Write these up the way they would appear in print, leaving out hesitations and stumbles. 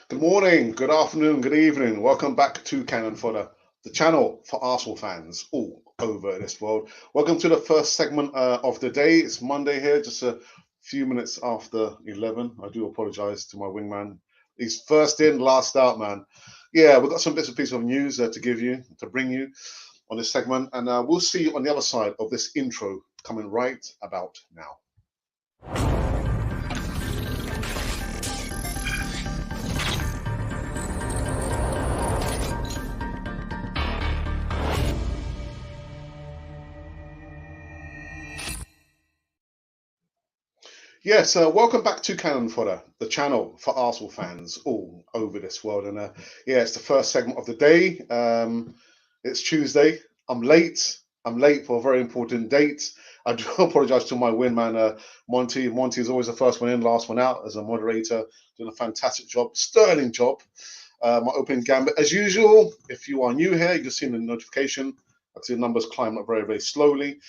Good morning, good afternoon, good evening. Welcome back to Cannon Fodder, the channel for Arsenal fans all over this world. Welcome to the first segment of the day. It's Monday here, just a few minutes after 11. I do apologise to my wingman. He's first in, last out, man. Yeah, we've got some bits and pieces of news to bring you on this segment, and we'll see you on the other side of this intro coming right about now. Yes, welcome back to Cannon Fodder, the channel for Arsenal fans all over this world. And yeah, it's the first segment of the day. It's Tuesday. I'm late. I'm late for a very important date. I do apologise to my wingman, Monty. Monty is always the first one in, last one out as a moderator, doing a fantastic job, sterling job. My opening gambit, as usual. If you are new here, you've seen the notification. I see the numbers climb up very, very slowly.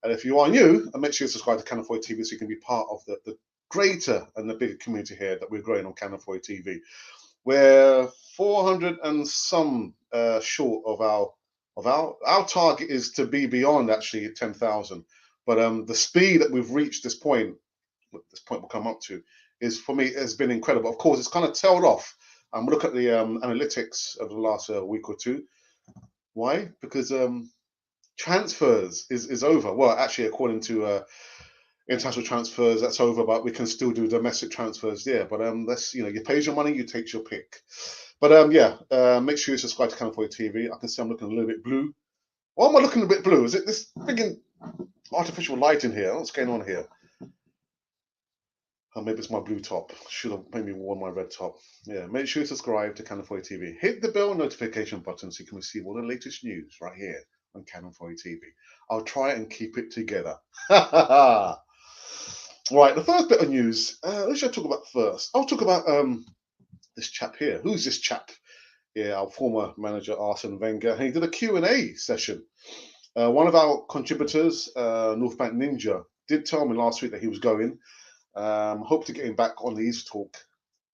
And if you are new, make sure you subscribe to Cannon Fodder TV so you can be part of the greater and the bigger community here that we're growing on Cannon Fodder TV. We're 400 and some short of our target is to be beyond actually 10,000. But the speed that we've reached this point we'll come up to, is for me has been incredible. Of course, it's kind of tailed off. Look at the analytics of the last week or two. Why? Because transfers is over. Well, actually, according to international transfers, that's over, but we can still do domestic transfers. Yeah, but that's you pay your money, you take your pick. But yeah, make sure you subscribe to Cannon Fodder TV. I can see I'm looking a little bit blue. Why am I looking a bit blue? Is it this freaking artificial light in here? What's going on here? Oh, maybe it's my blue top. Should have maybe worn my red top. Yeah, make sure you subscribe to Cannon Fodder TV. Hit the bell notification button so you can receive all the latest news right here on Cannon Fodder TV. I'll try and keep it together. Right, the first bit of news, what should I talk about first? I'll talk about this chap here. Who's this chap? Yeah, our former manager, Arsene Wenger. He did a Q&A session. One of our contributors, North Bank Ninja, did tell me last week that he was going. Hope to get him back on the East Talk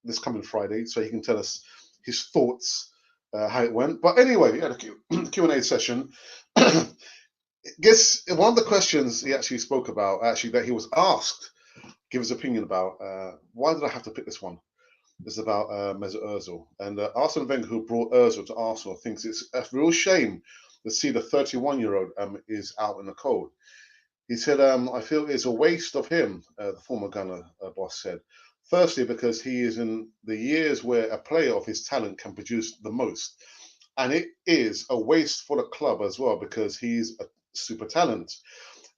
this coming Friday so he can tell us his thoughts, how it went. But anyway, yeah, the Q&A session. Guess one of the questions he actually spoke about, that he was asked, give his opinion about, why did I have to pick this one? It's about Mesut Ozil. And Arsene Wenger, who brought Ozil to Arsenal, thinks it's a real shame to see the 31-year-old is out in the cold. He said, I feel it's a waste of him, the former Gunner boss said. Firstly, because he is in the years where a player of his talent can produce the most. And it is a waste for the club as well, because he's a super talent,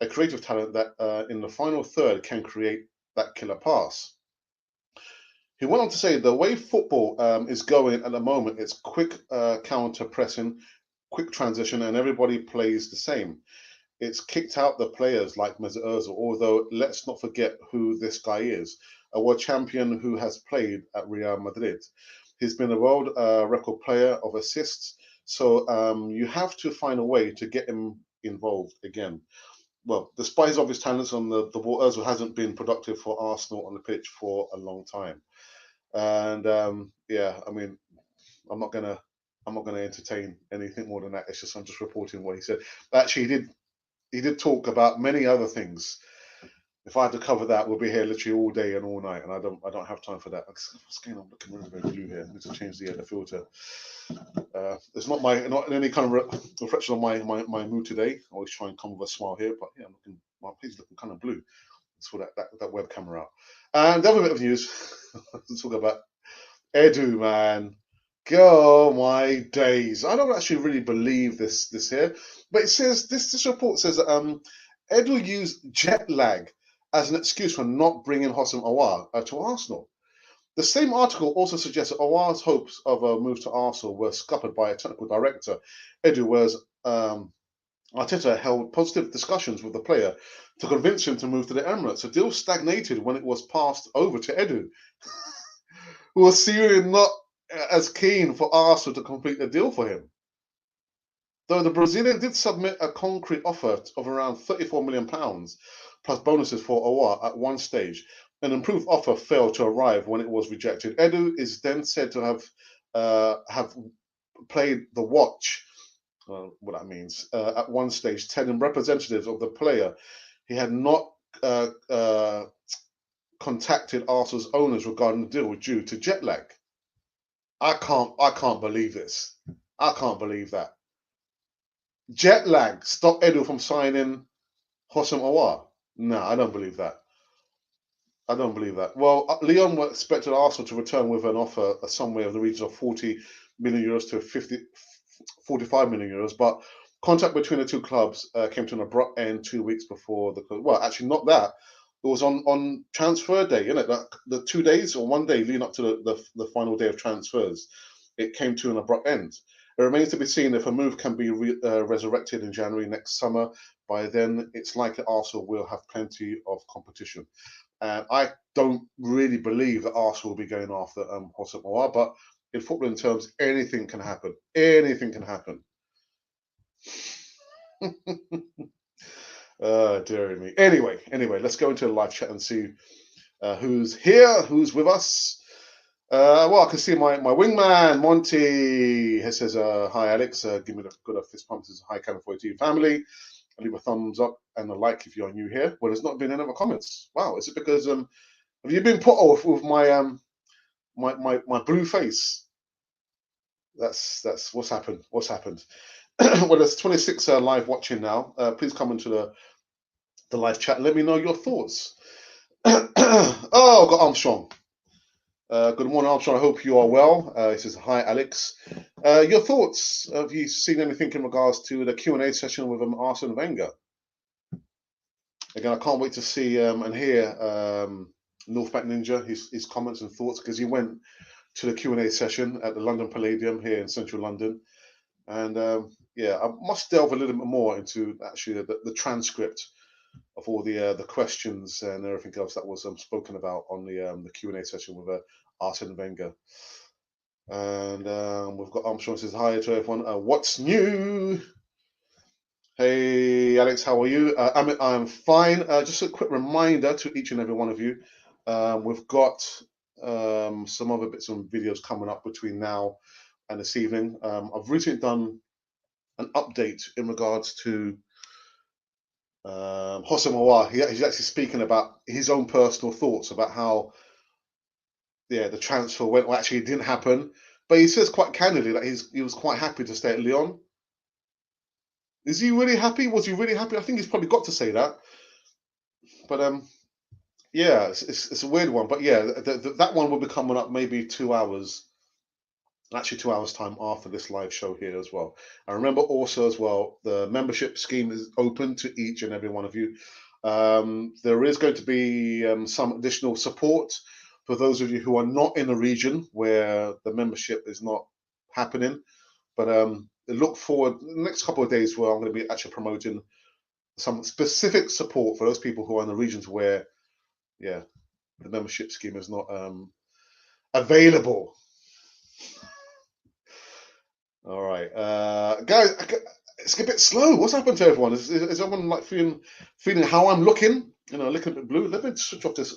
a creative talent that in the final third can create that killer pass. He went on to say the way football is going at the moment, it's quick counter pressing, quick transition, and everybody plays the same. It's kicked out the players like Mesut Ozil, although let's not forget who this guy is, a world champion who has played at Real Madrid. He's been a world record player of assists, so you have to find a way to get him involved again. Well, despite his obvious talents on the ball, Ozil hasn't been productive for Arsenal on the pitch for a long time. And yeah, I mean, I'm not gonna entertain anything more than that. It's just I'm just reporting what he said. Actually, he did talk about many other things. If I had to cover that, we'll be here literally all day and all night, and I don't have time for that. What's going on? Looking really very blue here. I need to change the filter. It's not any kind of reflection on my mood today. I always try and come with a smile here, but yeah, my page looking kind of blue. Let's sort that web camera out. And the other bit of news, let's talk about Edu, man. Oh my days! I don't actually really believe this here, but it says this report says that Edu used jet lag as an excuse for not bringing Houssem Aouar to Arsenal. The same article also suggests that Aouar's hopes of a move to Arsenal were scuppered by a technical director, Edu, whereas Arteta held positive discussions with the player to convince him to move to the Emirates. The deal stagnated when it was passed over to Edu, who was seemingly not as keen for Arsenal to complete the deal for him. Though the Brazilian did submit a concrete offer of around £34 million plus bonuses for Aouar at one stage, An improved offer failed to arrive when it was rejected. Edu is then said to have played the watch, what that means, at one stage, telling representatives of the player he had not contacted Arsenal's owners regarding the deal due to jet lag. I can't believe this. I can't believe that. Jet lag stopped Edu from signing Hossam Aouar. No, I don't believe that. I don't believe that. Well, Lyon were expected Arsenal to return with an offer somewhere of the region of 40 million euros to 45 million euros, but contact between the two clubs came to an abrupt end 2 weeks before the. Well, actually, not that. It was on transfer day, isn't it? The 2 days or 1 day leading up to the final day of transfers, it came to an abrupt end. It remains to be seen if a move can be resurrected in January next summer. By then, it's likely Arsenal will have plenty of competition. And I don't really believe that Arsenal will be going after Hossam Aouar, but in footballing terms, anything can happen. Anything can happen. Dear me. Anyway, let's go into the live chat and see who's here, who's with us. Well, I can see my wingman, Monty. He says, hi, Alex. Give me the good fist pump. Says, hi, California TV family. Leave a thumbs up and a like if you're new here. Well, there's not been any other comments. Wow, is it because have you been put off with my my blue face? That's what's happened. What's happened? Well, there's 26 live watching now. Please come into the live chat and let me know your thoughts. Oh, I've got Armstrong. Good morning, Armstrong. I hope you are well. He says, hi, Alex. Your thoughts? Have you seen anything in regards to the Q&A session with Arsene Wenger? Again, I can't wait to see and hear Northback Ninja, his comments and thoughts, because he went to the Q&A session at the London Palladium here in central London. And yeah, I must delve a little bit more into actually the transcript of all the questions and everything else that was spoken about on the Q&A session with Arsene Wenger. And we've got Armstrong says, hi to everyone. What's new? Hey, Alex, how are you? I'm fine. Just a quick reminder to each and every one of you. We've got some other bits and videos coming up between now and this evening. I've recently done an update in regards to Hossam Aouar. He's actually speaking about his own personal thoughts about how the transfer went. Well, actually, it didn't happen. But he says quite candidly that he was quite happy to stay at Lyon. Is he really happy? Was he really happy? I think he's probably got to say that. But yeah, it's a weird one. But yeah, that one will be coming up maybe 2 hours. Actually, 2 hours time after this live show here as well. And remember also as well, the membership scheme is open to each and every one of you. There is going to be some additional support for those of you who are not in a region where the membership is not happening. But look forward the next couple of days where I'm going to be actually promoting some specific support for those people who are in the regions where, the membership scheme is not available. All right, guys, it's a bit slow. What's happened to everyone? Is everyone like feeling how I'm looking? You know, looking a bit blue. Let me switch off this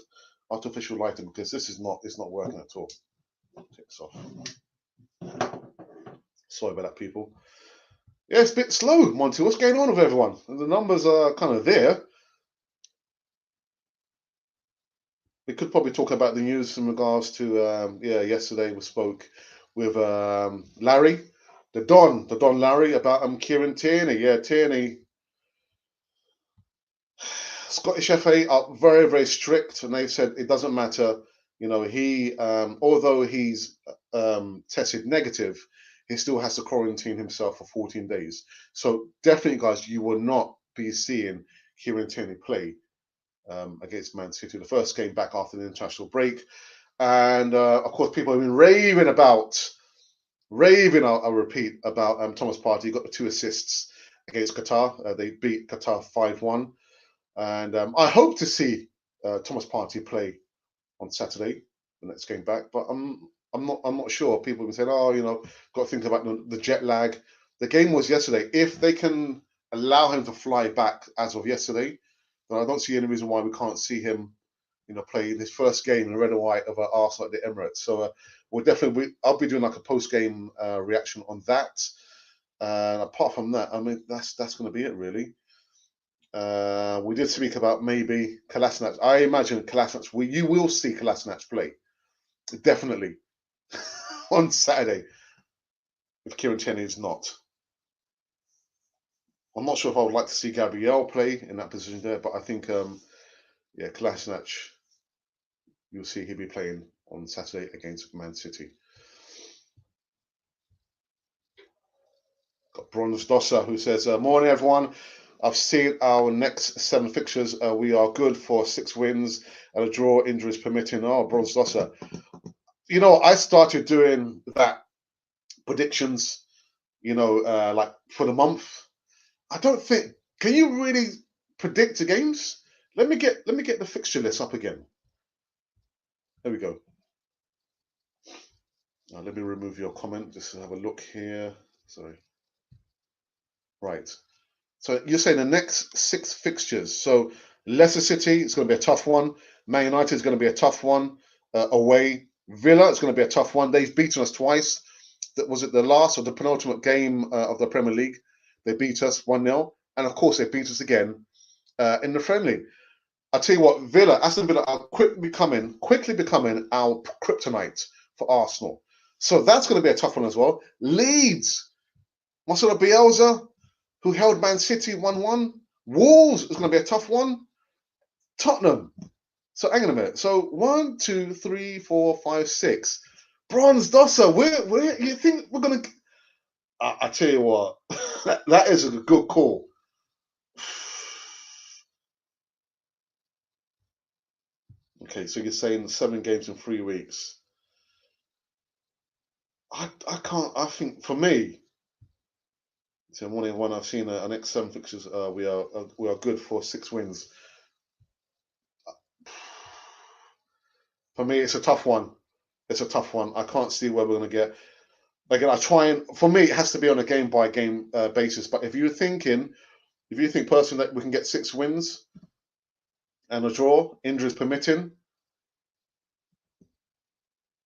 artificial lighting because this is not working at all. Take this off. Sorry about that, people. Yeah, it's a bit slow, Monty. What's going on with everyone? The numbers are kind of there. We could probably talk about the news in regards to yesterday we spoke with Larry, the Don Larry, about Kieran Tierney. Yeah, Tierney. Scottish FA are very, very strict, and they said it doesn't matter. You know, he although he's tested negative, he still has to quarantine himself for 14 days. So definitely, guys, you will not be seeing Kieran Tierney play against Man City, the first game back after the international break. And of course, people have been raving, I'll repeat, about Thomas Partey. He got the 2 assists against Qatar. They beat Qatar 5-1. And I hope to see Thomas Partey play on Saturday, the next game back. But I'm not sure. People have been saying, oh, you know, got to think about the jet lag. The game was yesterday. If they can allow him to fly back as of yesterday, then I don't see any reason why we can't see him playing his first game in red and white of Arsenal at the Emirates. So I'll be doing like a post-game reaction on that. And apart from that, I mean, that's going to be it, really. We did speak about maybe Kolasinac. I imagine Kolasinac, you will see Kolasinac play. Definitely. On Saturday. If Kieran Tierney is not. I'm not sure if I would like to see Gabriel play in that position there, but I think, Kolasinac, you'll see he'll be playing on Saturday against Man City. Got Bronze Dosser, who says, morning, everyone. I've seen our next 7 fixtures. We are good for 6 wins and a draw, injuries permitting. Oh, Bronze Dosser. I started doing that predictions, like for the month. I don't think. Can you really predict the games? Let me get the fixture list up again. There we go. Now, let me remove your comment. Just have a look here. Sorry. Right. So you're saying the next 6 fixtures. So Leicester City is going to be a tough one. Man United is going to be a tough one away. Villa is going to be a tough one. They've beaten us twice. Was it the last or the penultimate game of the Premier League? They beat us 1-0. And of course, they beat us again in the friendly. I'll tell you what, Aston Villa are quickly becoming our kryptonite for Arsenal. So that's going to be a tough one as well. Leeds, Marcelo Bielsa, who held Man City 1-1. Wolves is going to be a tough one. Tottenham. So hang on a minute. So 1, 2, 3, 4, 5, 6. Bronze Dosser, where you think we're going to... I tell you what, that is a good call. Okay, so you're saying 7 games in 3 weeks. I can't. I think for me, so morning one. I've seen our next 7 fixtures. We are good for 6 wins. For me, it's a tough one. It's a tough one. I can't see where we're going to get. Again, for me, it has to be on a game by game basis. But if you think personally that we can get 6 wins and a draw, injuries permitting,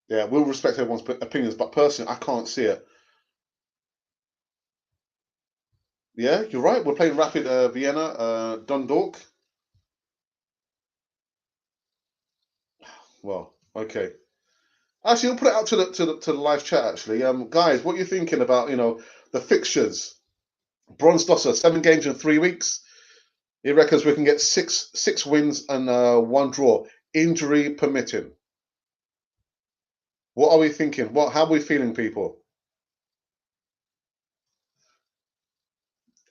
yeah, we'll respect everyone's opinions. But personally, I can't see it. Yeah, you're right. We're playing Rapid Vienna, Dundalk. Well, okay. Actually, we'll put it out to the live chat. Actually, guys, what are you thinking about the fixtures? Bronze Dosser, 7 games in 3 weeks. He reckons we can get six wins and 1 draw, injury permitting. What are we thinking? How are we feeling, people?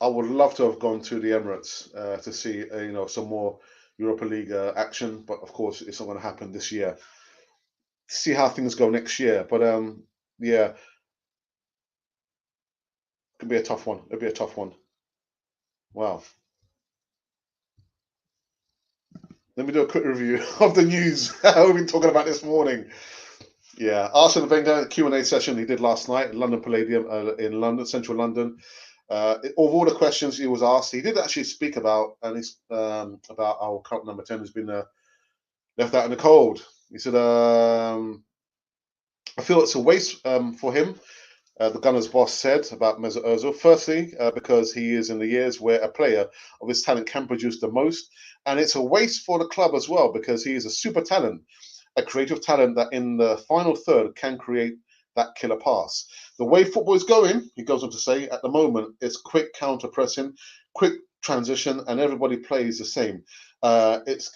I would love to have gone to the Emirates to see some more Europa League action, but of course it's not going to happen this year. See how things go next year, but yeah, could be a tough one. It'll be a tough one. Wow. Let me do a quick review of the news we've been talking about this morning. Yeah, Arsene Wenger Q&A session he did last night at London Palladium in London, central London. Of all the questions he was asked, he did actually speak about about our current number 10 who's been left out in the cold. He said, "I feel it's a waste for him." The Gunners' boss said about Mesut Ozil. Firstly, because he is in the years where a player of his talent can produce the most, and it's a waste for the club as well because he is a super talent, a creative talent that in the final third can create that killer pass. The way football is going, he goes on to say, at the moment, it's quick counter pressing, quick transition, and everybody plays the same. It's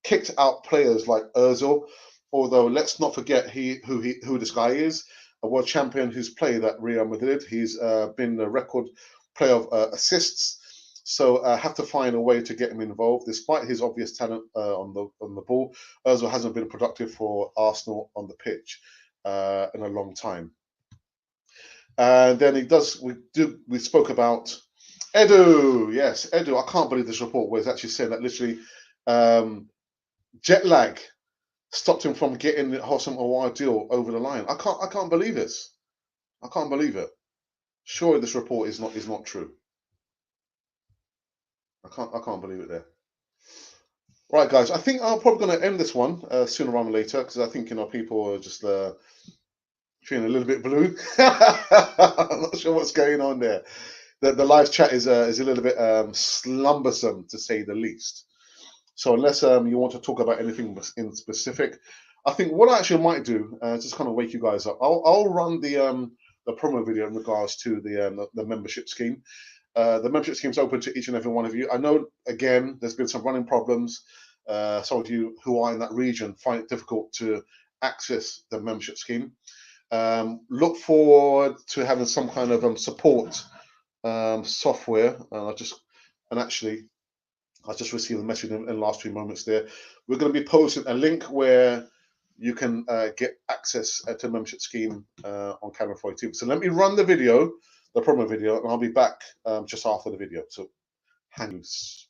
kicked out players like Ozil, although let's not forget who this guy is. A world champion who's played at Real Madrid. He's been a record player of assists. So have to find a way to get him involved. Despite his obvious talent on the ball, Ozil hasn't been productive for Arsenal on the pitch in a long time. And then we spoke about Edu. Yes, Edu. I can't believe this report where it's actually saying that literally jet lag stopped him from getting the Hosam Awar deal over the line. I can't believe this. I can't believe it. Surely this report is not true. I can't believe it there. Right, guys. I think I'm probably going to end this one sooner rather than later because I think people are just feeling a little bit blue. I'm not sure what's going on there. The live chat is a little bit slumbersome to say the least. So unless you want to talk about anything in specific, I think what I actually might do just kind of wake you guys up. I'll run the promo video in regards to the membership scheme. The membership scheme is open to each and every one of you. I know, again, there's been some running problems. Some of you who are in that region find it difficult to access the membership scheme. Look forward to having some kind of support software. I just received a message in the last few moments there. We're going to be posting a link where you can get access to the membership scheme on Canon 42. So let me run the video, the promo video, and I'll be back just after the video. So hang loose.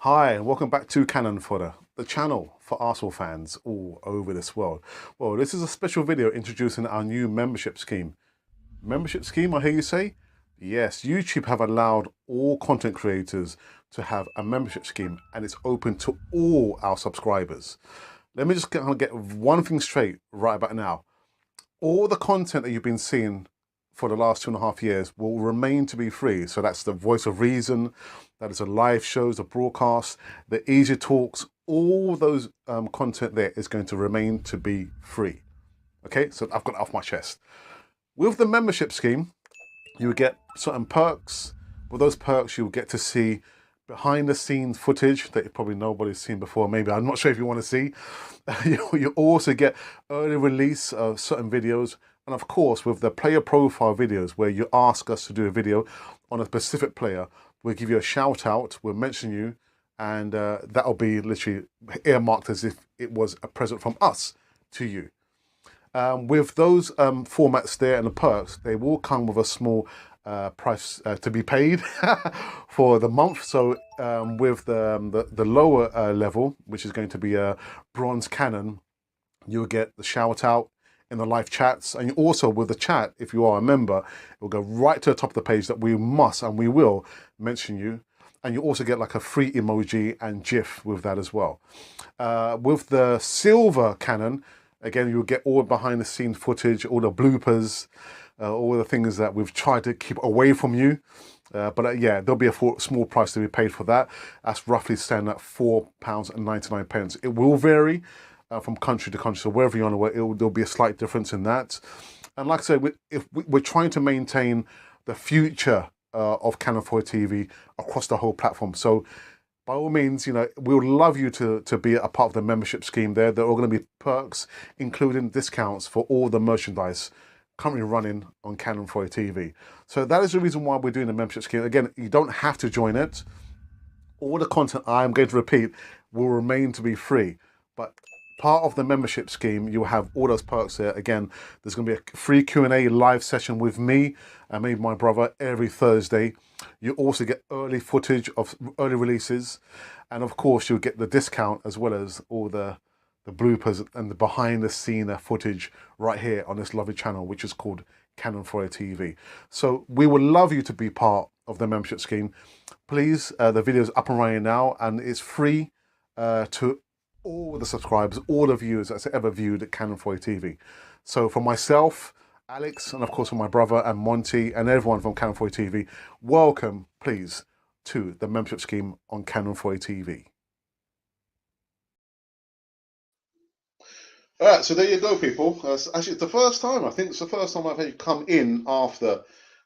Hi, and welcome back to Cannon Fodder, the channel for Arsenal fans all over this world. Well, this is a special video introducing our new membership scheme. Membership scheme, I hear you say? Yes, YouTube have allowed all content creators to have a membership scheme, and it's open to all our subscribers. Let me just get one thing straight right about now. All the content that you've been seeing for the last 2.5 years will remain to be free. So that's the Voice of Reason, that is the live shows, the broadcasts, the easy talks, all those content there is going to remain to be free. Okay, so I've got it off my chest. With the membership scheme, you get certain perks. With those perks, you'll get to see behind the scenes footage that probably nobody's seen before. Maybe, I'm not sure if you want to see. You also get early release of certain videos. And of course, with the player profile videos, where you ask us to do a video on a specific player, we'll give you a shout out, we'll mention you, and that'll be literally earmarked as if it was a present from us to you. With those formats there and the perks, they will come with a small price to be paid for the month. So with the lower level, which is going to be a bronze cannon, you'll get the shout out in the live chats, and also with the chat, if you are a member, it will go right to the top of the page that we must and we will mention you. And you also get like a free emoji and GIF with that as well. With the silver cannon, again, you'll get all behind the scenes footage, all the bloopers, all the things that we've tried to keep away from you. But yeah, there'll be a small price to be paid for that. That's roughly standing at £4.99. It will vary from country to country. So wherever you're on the way, there'll be a slight difference in that. And like I said, we're trying to maintain the future of Canon 4 TV across the whole platform. So by all means, we would love you to be a part of the membership scheme there. There are going to be perks, including discounts for all the merchandise currently running on Canon 4 TV. So that is the reason why we're doing the membership scheme. Again, you don't have to join it. All the content, I'm going to repeat, will remain to be free. But part of the membership scheme, you'll have all those perks there. Again, there's going to be a free Q&A live session with me and maybe my brother every Thursday. You also get early footage of early releases. And of course, you'll get the discount as well as all the bloopers and the behind the scene footage right here on this lovely channel, which is called Canon 4 TV. So we would love you to be part of the membership scheme. Please, the video is up and running now, and it's free to all the subscribers, all the viewers that's ever viewed at Canon 4 TV. So for myself, Alex, and of course for my brother and Monty and everyone from Canon 4 TV, welcome, please, to the membership scheme on Canon 4 TV. All right, so there you go, people. Actually, it's the first time. I think it's the first time I've had come in after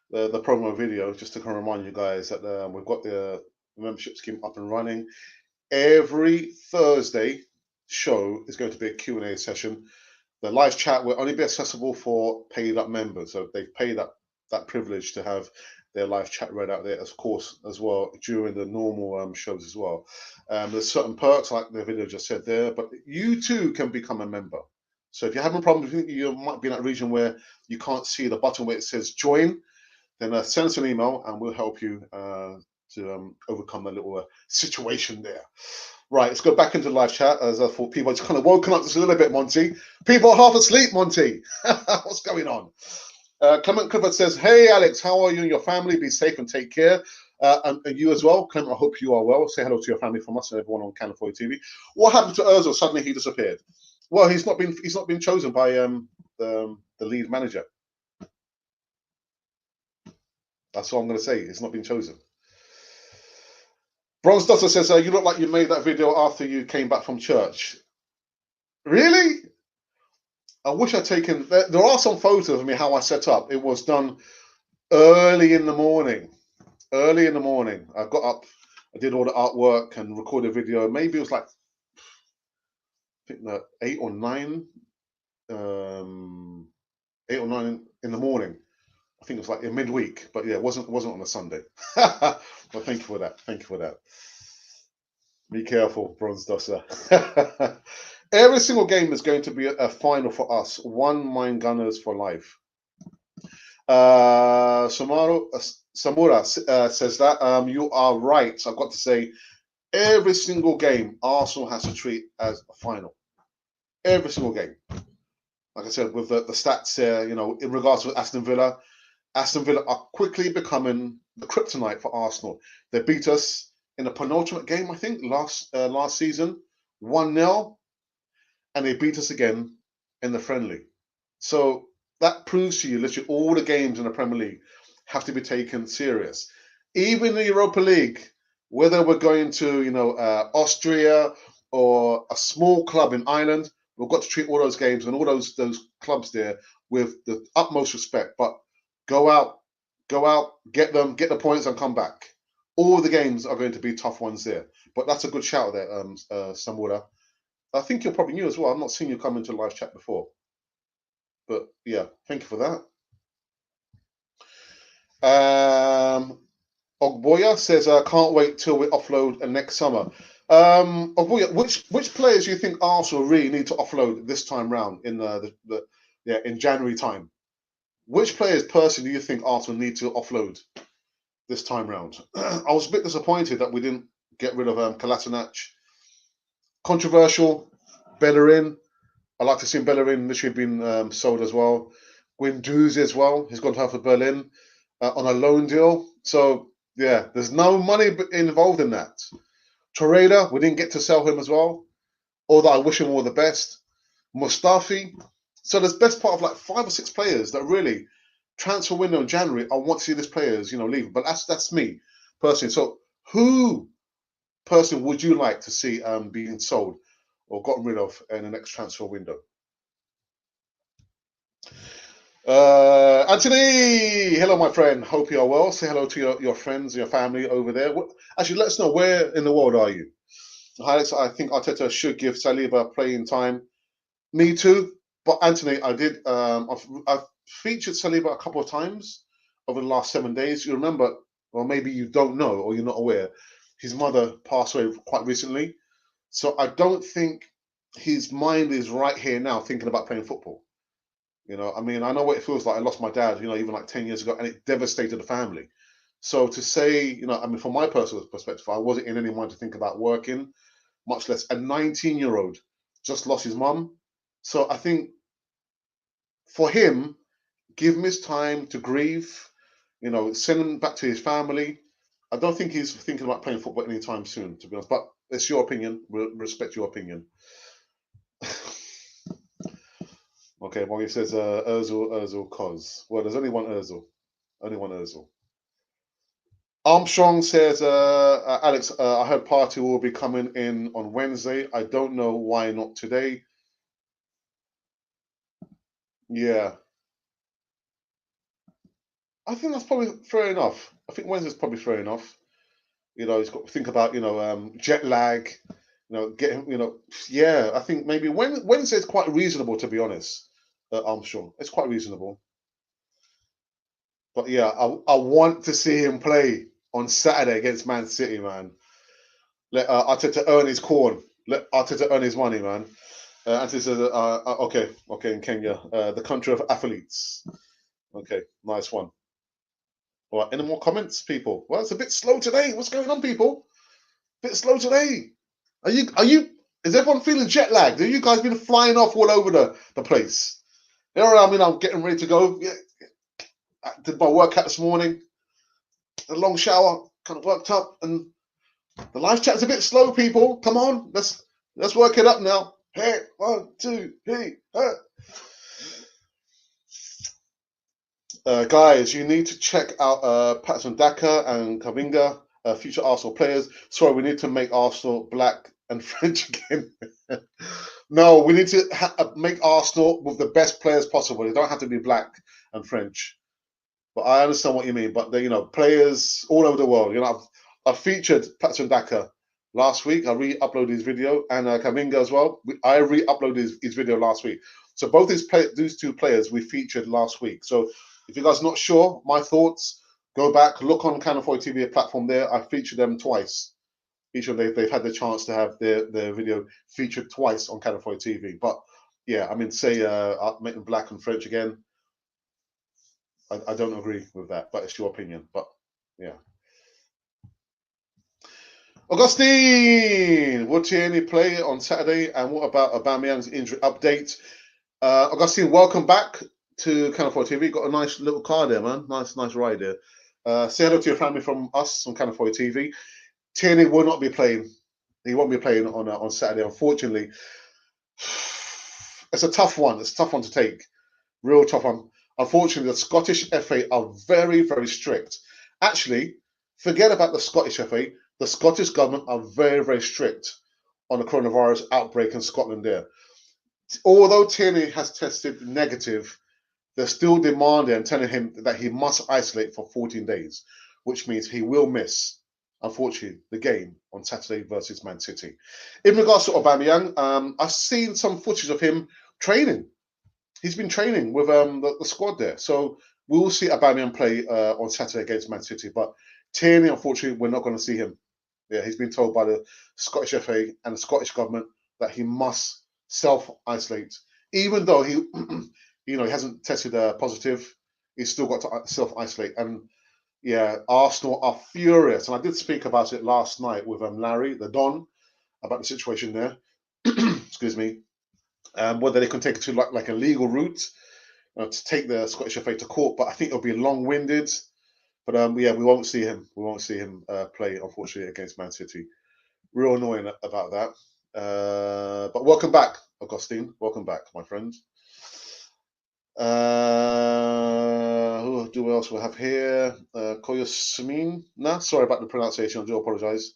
the promo video, just to kind of remind you guys that we've got the membership scheme up and running. Every Thursday show is going to be a Q&A session. The live chat will only be accessible for paid up members. So they've paid up that privilege to have their live chat read out there, of course, as well, during the normal shows as well. There's certain perks, like the video just said there, but you too can become a member. So if you're having problems, you might be in that region where you can't see the button where it says join, then send us an email and we'll help you to overcome that little situation there. Right, let's go back into the live chat, as I thought people had kind of woken up just a little bit, Monty. People are half asleep, Monty. What's going on? Clement Clifford says, hey, Alex, how are you and your family? Be safe and take care. And you as well, Clement. I hope you are well. Say hello to your family from us and everyone on Canon 40 TV. What happened to Ozil? Suddenly he disappeared. Well, he's not been chosen by the lead manager. That's all I'm going to say. He's not been chosen. Bronze Duster says, you look like you made that video after you came back from church. Really? I wish I'd taken... There are some photos of me, how I set up. It was done early in the morning. Early in the morning. I got up, I did all the artwork and recorded a video. Maybe it was like, I think 8 or 9. 8 or 9 in the morning. I think it was like in midweek. But yeah, it wasn't on a Sunday. But thank you for that. Thank you for that. Be careful, Bronze Dusser. Every single game is going to be a final for us. One Mine Gunners for life. Samura says that. You are right. I've got to say, every single game Arsenal has to treat as a final. Every single game. Like I said, with the stats here, in regards to Aston Villa are quickly becoming the kryptonite for Arsenal. They beat us in the penultimate game, I think, last season, 1-0, and they beat us again in the friendly. So that proves to you literally all the games in the Premier League have to be taken serious. Even the Europa League, whether we're going to, Austria or a small club in Ireland, we've got to treat all those games and all those clubs there with the utmost respect. But go out, get the points and come back. All the games are going to be tough ones there. But that's a good shout there, Samura. I think you're probably new as well. I've not seen you come into live chat before. But yeah, thank you for that. Ogboya says, can't wait till we offload next summer. Ogboya, which players do you think Arsenal really need to offload this time round in in January time? Which players personally do you think Arsenal need to offload this time round? I was a bit disappointed that we didn't get rid of Kolasinac. Controversial, Bellerin. I like to see Bellerin literally been sold as well. Guendouzi as well. He's gone to Hertha Berlin on a loan deal. So yeah, there's no money involved in that. Torreira, we didn't get to sell him as well. Although I wish him all the best. Mustafi. So there's best part of like 5 or 6 players that really transfer window in January. I want to see these players, leave. But that's me personally. So who personally would you like to see being sold or gotten rid of in the next transfer window? Anthony, hello, my friend. Hope you are well. Say hello to your friends, your family over there. Actually, let us know, where in the world are you? Alex, I think Arteta should give Saliba playing time. Me too. But Anthony, I did. I've featured Saliba a couple of times over the last 7 days. You remember, or maybe you don't know, or you're not aware, his mother passed away quite recently. So I don't think his mind is right here now thinking about playing football. I mean, I know what it feels like. I lost my dad, even like 10 years ago, and it devastated the family. So to say, I mean, from my personal perspective, I wasn't in any mind to think about working, much less a 19-year-old just lost his mum. So I think for him, give him his time to grieve, send him back to his family. I don't think he's thinking about playing football anytime soon, to be honest. But it's your opinion. We'll respect your opinion. Okay, well, he says Ozil, cause. Well, there's only one Ozil. Only one Ozil. Armstrong says, Alex, I heard Partey will be coming in on Wednesday. I don't know why not today. Yeah. I think that's probably fair enough. I think Wednesday's probably fair enough. He's got to think about, jet lag, get him, yeah, I think maybe Wednesday's quite reasonable, to be honest, Armstrong. It's quite reasonable. But yeah, I want to see him play on Saturday against Man City, man. Let Arteta earn his corn. Let Arteta earn his money, man. Arteta says, okay, in Kenya, the country of athletes. Okay, nice one. All right, any more comments, people? Well, it's a bit slow today. What's going on, people? Bit slow today. Is everyone feeling jet lagged? Have you guys been flying off all over the place? I'm getting ready to go. Yeah, I did my workout this morning. A long shower. kind of worked up, and the live chat's a bit slow, people. Come on, let's work it up now. Hey, 1, 2, 3. Guys, you need to check out Patson Daka and Kavinga, future Arsenal players. Sorry, we need to make Arsenal black and French again. No, we need to make Arsenal with the best players possible. They don't have to be black and French. But I understand what you mean. But players all over the world. I've featured Patson Daka last week. I re-uploaded his video, and Kavinga as well. I re-uploaded his video last week. So both these two players we featured last week. So if you guys are not sure, my thoughts, go back, look on Canon 4 TV platform there. I featured them twice. Each of them, they've had the chance to have their video featured twice on Canon 4 TV. But yeah, I mean, say make them black and French again. I don't agree with that, but it's your opinion. But yeah. Augustine, will Tierney play on Saturday? And what about Aubameyang's injury update? Augustine, welcome back to Canon 4 TV. Got a nice little car there, man. Nice ride there. Say hello to your family from us on Canon 4 TV. Tierney will not be playing. He won't be playing on Saturday, unfortunately. It's a tough one. It's a tough one to take. Real tough one. Unfortunately, the Scottish FA are very, very strict. Actually, forget about the Scottish FA. The Scottish government are very, very strict on the coronavirus outbreak in Scotland there. Although Tierney has tested negative, they're still demanding and telling him that he must isolate for 14 days, which means he will miss, unfortunately, the game on Saturday versus Man City. In regards to Aubameyang, I've seen some footage of him training. He's been training with the squad there. So we'll see Aubameyang play on Saturday against Man City. But Tierney, unfortunately, we're not going to see him. Yeah, he's been told by the Scottish FA and the Scottish government that he must self-isolate. Even though he hasn't tested positive, he's still got to self-isolate. And yeah, Arsenal are furious. And I did speak about it last night with Larry, the Don, about the situation there. Excuse me. Whether they can take it to like a legal route to take the Scottish FA to court, but I think it'll be long-winded. But yeah, we won't see him. We won't see him play, unfortunately, against Man City. Real annoying about that. But welcome back, Augustine. Welcome back, my friend. Who else we have here? Koyosumin. Nah, sorry about the pronunciation. I do apologise.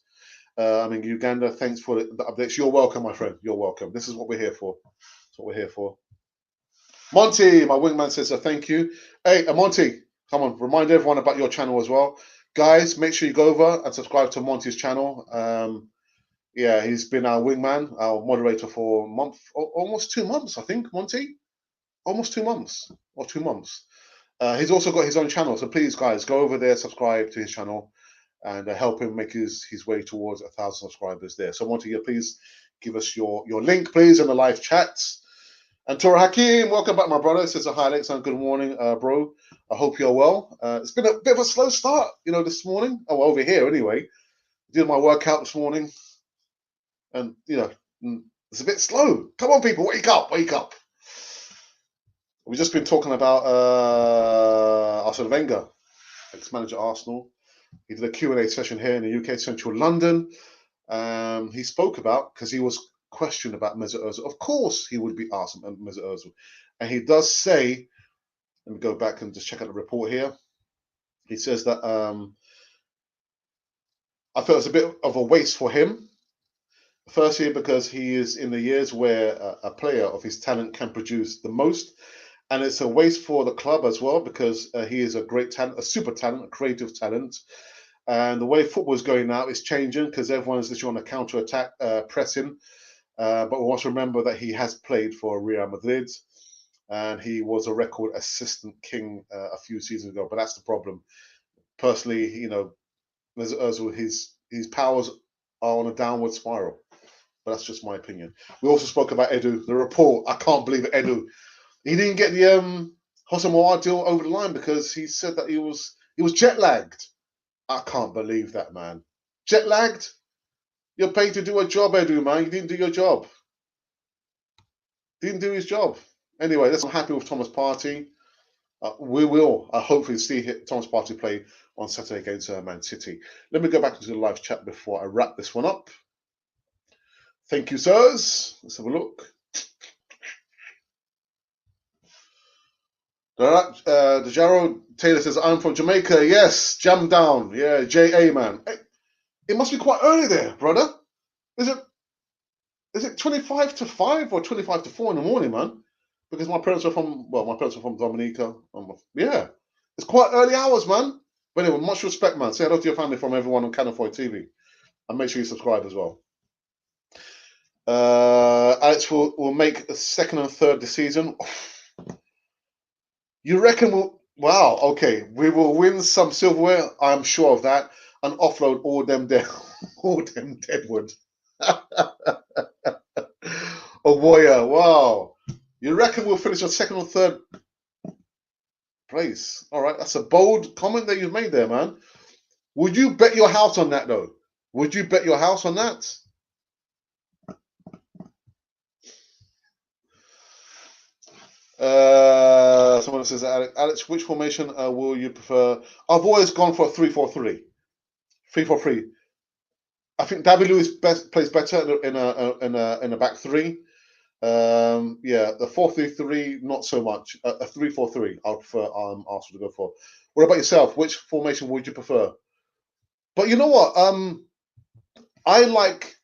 I'm in Uganda. Thanks for the updates. You're welcome, my friend. You're welcome. This is what we're here for. That's what we're here for. Monty, my wingman, says thank you. Hey, Monty, come on, remind everyone about your channel as well. Guys, make sure you go over and subscribe to Monty's channel. Yeah, he's been our wingman, our moderator for a month, almost 2 months, I think, Monty. Almost 2 months or 2 months. He's also got his own channel, so please, guys, go over there, subscribe to his channel, and help him make his way towards 1,000 subscribers there. So, Monty, please give us your link, please, in the live chats. And Tora Hakim, welcome back, my brother. Says hi, Alex, and good morning, bro. I hope you're well. It's been a bit of a slow start, this morning. Oh, over here, anyway. Did my workout this morning, and it's a bit slow. Come on, people, wake up, wake up. We've just been talking about Arsene Wenger, ex-manager Arsenal. He did a Q&A session here in the UK, central London. He spoke about, because he was questioned about Mesut Ozil. Of course he would be asked about Mesut Ozil. And he does say, let me go back and just check out the report here. He says that I felt it's a bit of a waste for him. Firstly, because he is in the years where a player of his talent can produce the most. And it's a waste for the club as well, because he is a great talent, a super talent, a creative talent. And the way football is going now is changing, because everyone's literally on a counter-attack, pressing. But we must remember that he has played for Real Madrid, and he was a record assistant king a few seasons ago. But that's the problem. Personally, Mesut Ozil, his powers are on a downward spiral. But that's just my opinion. We also spoke about Edu, the report. I can't believe it, Edu. He didn't get the Jose Mourinho deal over the line because he said that he was jet lagged. I can't believe that, man. Jet lagged? You're paid to do a job, Edu, man. You didn't do your job. Didn't do his job. Anyway, I'm happy with Thomas Partey. We will hopefully see Thomas Partey play on Saturday against Man City. Let me go back into the live chat before I wrap this one up. Thank you, sirs. Let's have a look. Dajarro Taylor says, I'm from Jamaica. Yes, jam down. Yeah, J.A., man. Hey, it must be quite early there, brother. Is it 25 to 5 or 25 to 4 in the morning, man? Because my parents are from Dominica. Yeah, it's quite early hours, man. But anyway, much respect, man. Say hello to your family from everyone on Cannon 4 TV. And make sure you subscribe as well. Alex will make a second and third this season. You reckon we'll... Wow, okay. We will win some silverware, I'm sure of that, and offload all them deadwood. Oh, boy, wow. You reckon we'll finish on second or third place? All right, that's a bold comment that you've made there, man. Would you bet your house on that, though? Would you bet your house on that? Someone says, Alex, which formation will you prefer? I've always gone for a 3-4-3. 3-4-3. I think David Luiz plays better in a back three. Yeah, the 4-3-3, not so much. A 3-4-3, I'll prefer Arsenal to go for. What about yourself? Which formation would you prefer? But you know what? I like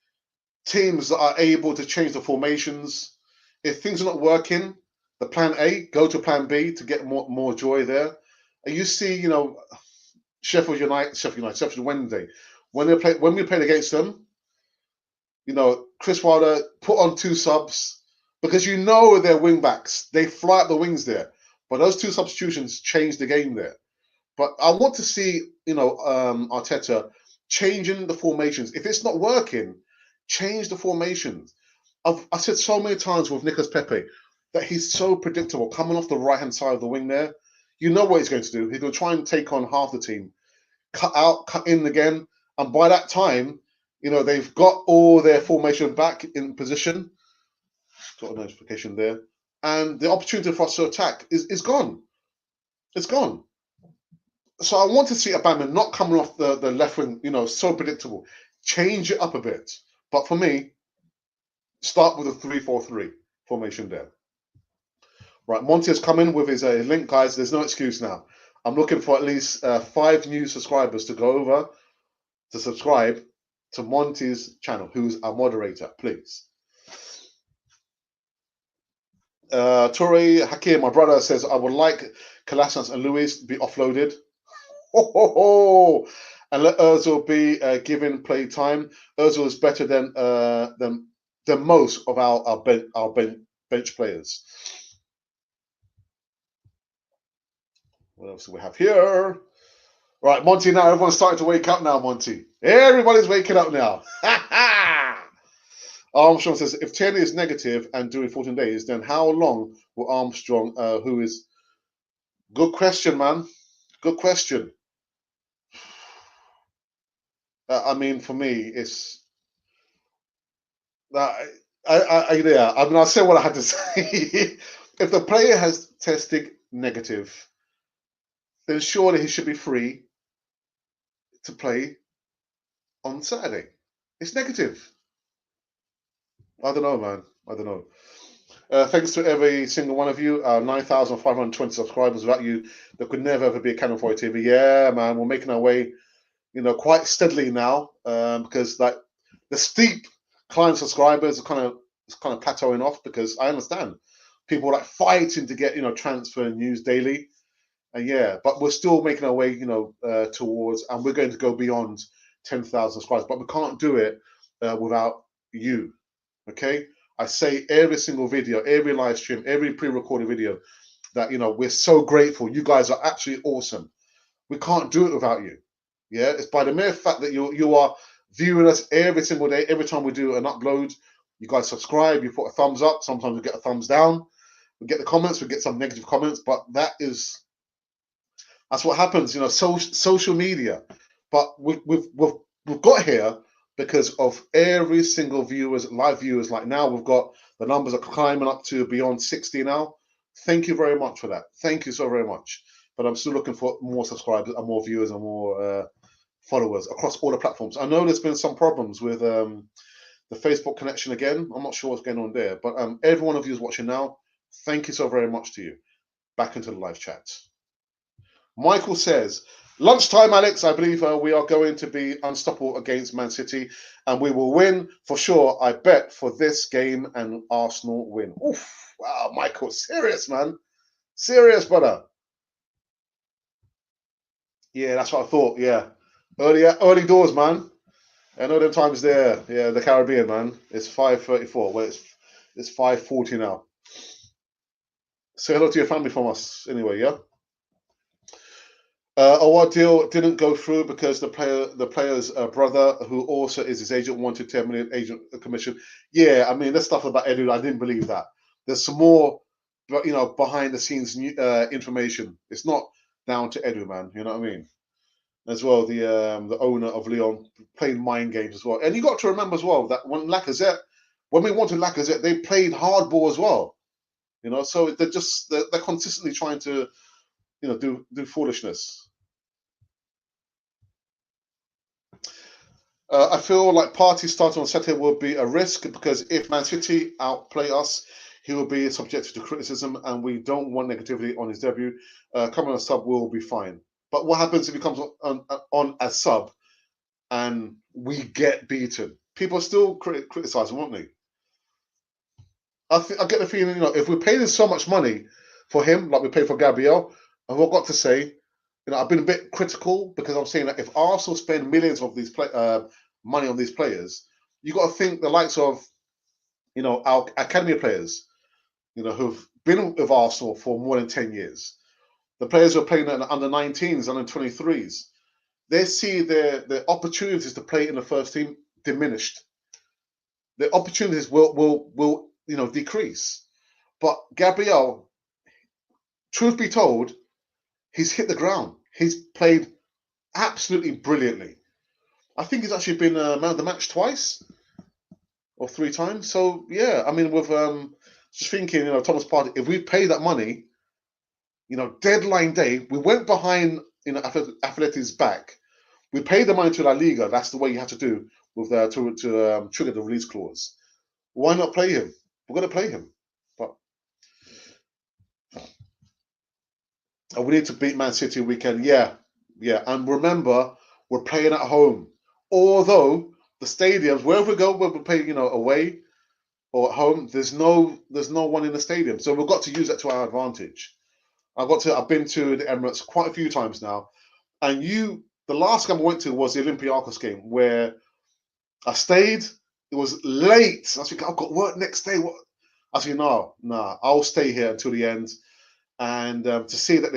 teams that are able to change the formations. If things are not working, the plan A, go to plan B to get more joy there. And you see, you know, Sheffield Wednesday, when we played against them, you know, Chris Wilder put on 2 subs because you know they're wing backs. They fly up the wings there. But those 2 substitutions changed the game there. But I want to see, you know, Arteta changing the formations. If it's not working, change the formations. I've said so many times with Nicolas Pepe that he's so predictable coming off the right-hand side of the wing there. You know what he's going to do. He's going to try and take on half the team, cut out, cut in again. And by that time, you know, they've got all their formation back in position. Got a notification there. And the opportunity for us to attack is gone. It's gone. So I want to see Aubameyang not coming off the left wing, you know, so predictable. Change it up a bit. But for me, start with a 3-4-3 formation there. Right, Monty has come in with his link, guys. There's no excuse now. I'm looking for at least 5 new subscribers to go over to subscribe to Monty's channel, who's our moderator, please. Torre Hakim, my brother, says, I would like Kolasinac and Luiz to be offloaded. And let Ozil be given play time. Ozil is better than most of our bench players. What else do we have here? Right, Monty, now everyone's starting to wake up now, Monty. Everybody's waking up now. Armstrong says, if Tierney is negative and during 14 days, then how long will Armstrong, who is... Good question, man. Good question. I mean, for me, it's... yeah, I mean, I'll say what I had to say. If the player has tested negative, then surely he should be free to play on Saturday. It's negative. I don't know, man. I don't know. Thanks to every single one of you. 9,520 subscribers. Without you, there could never ever be a Cannon 4 TV. Yeah, man, we're making our way, you know, quite steadily now. Because like the steep climb subscribers are kind of plateauing off. Because I understand people are like fighting to get, you know, transfer news daily. And yeah, but we're still making our way, you know, towards, and we're going to go beyond 10,000 subscribers. But we can't do it without you. Okay, I say every single video, every live stream, every pre-recorded video that, you know, we're so grateful. You guys are absolutely awesome. We can't do it without you. Yeah, it's by the mere fact that you are viewing us every single day. Every time we do an upload, you guys subscribe, you put a thumbs up. Sometimes we get a thumbs down. We get the comments, we get some negative comments, but that's what happens, you know, social media. But we've got here because of every single live viewers. Like now we've got, the numbers are climbing up to beyond 60 now. Thank you very much for that. Thank you so very much. But I'm still looking for more subscribers and more viewers and more followers across all the platforms. I know there's been some problems with the Facebook connection again. I'm not sure what's going on there, but every one of you is watching now. Thank you so very much to you. Back into the live chat. Michael says, lunchtime, Alex. I believe we are going to be unstoppable against Man City, and we will win for sure. I bet for this game and Arsenal win. Oof! Wow, Michael, serious, man, serious, brother. Yeah, that's what I thought. Yeah, early doors, man. I know them times there. Yeah, the Caribbean, man. It's 5:34. Well, it's 5:40 now. Say hello to your family from us, anyway. Yeah. Our deal didn't go through because the player's brother, who also is his agent, wanted 10 million agent commission. Yeah, I mean, there's stuff about Edu. I didn't believe that. There's some more, but behind the scenes information. It's not down to Edu, man. You know what I mean? As well, the owner of Lyon played mind games as well. And you got to remember as well that when we wanted Lacazette, they played hardball as well. So they're consistently trying to do foolishness. I feel like Partey starting on Saturday will be a risk because if Man City outplay us, he will be subjected to criticism, and we don't want negativity on his debut. Coming on sub will be fine. But what happens if he comes on as sub and we get beaten? People still criticize him, won't they? I get the feeling, if we paid him so much money for him, like we paid for Gabriel, and what I've got to say, I've been a bit critical because I'm saying that if Arsenal spend millions of these money on these players, you got to think the likes of, our academy players, who've been with Arsenal for more than 10 years. The players who are playing at under 19s, under 23s, they see their opportunities to play in the first team diminished. The opportunities will decrease. But Gabriel, truth be told, he's hit the ground. He's played absolutely brilliantly. I think he's actually been man of the match twice or 3 times. So yeah, I mean, with just thinking, Thomas Partey, if we pay that money, deadline day, we went behind, Atleti's back. We paid the money to La Liga. That's the way you have to do with to trigger the release clause. Why not play him? We're going to play him, but we need to beat Man City weekend. Yeah, and remember, we're playing at home. Although the stadiums, wherever we go, whether we play, away or at home, there's no one in the stadium. So we've got to use that to our advantage. I've been to the Emirates quite a few times now, and the last game I went to was the Olympiacos game where I stayed. It was late. I was thinking, I've got work next day. What? I was thinking, no, I'll stay here until the end. And to see that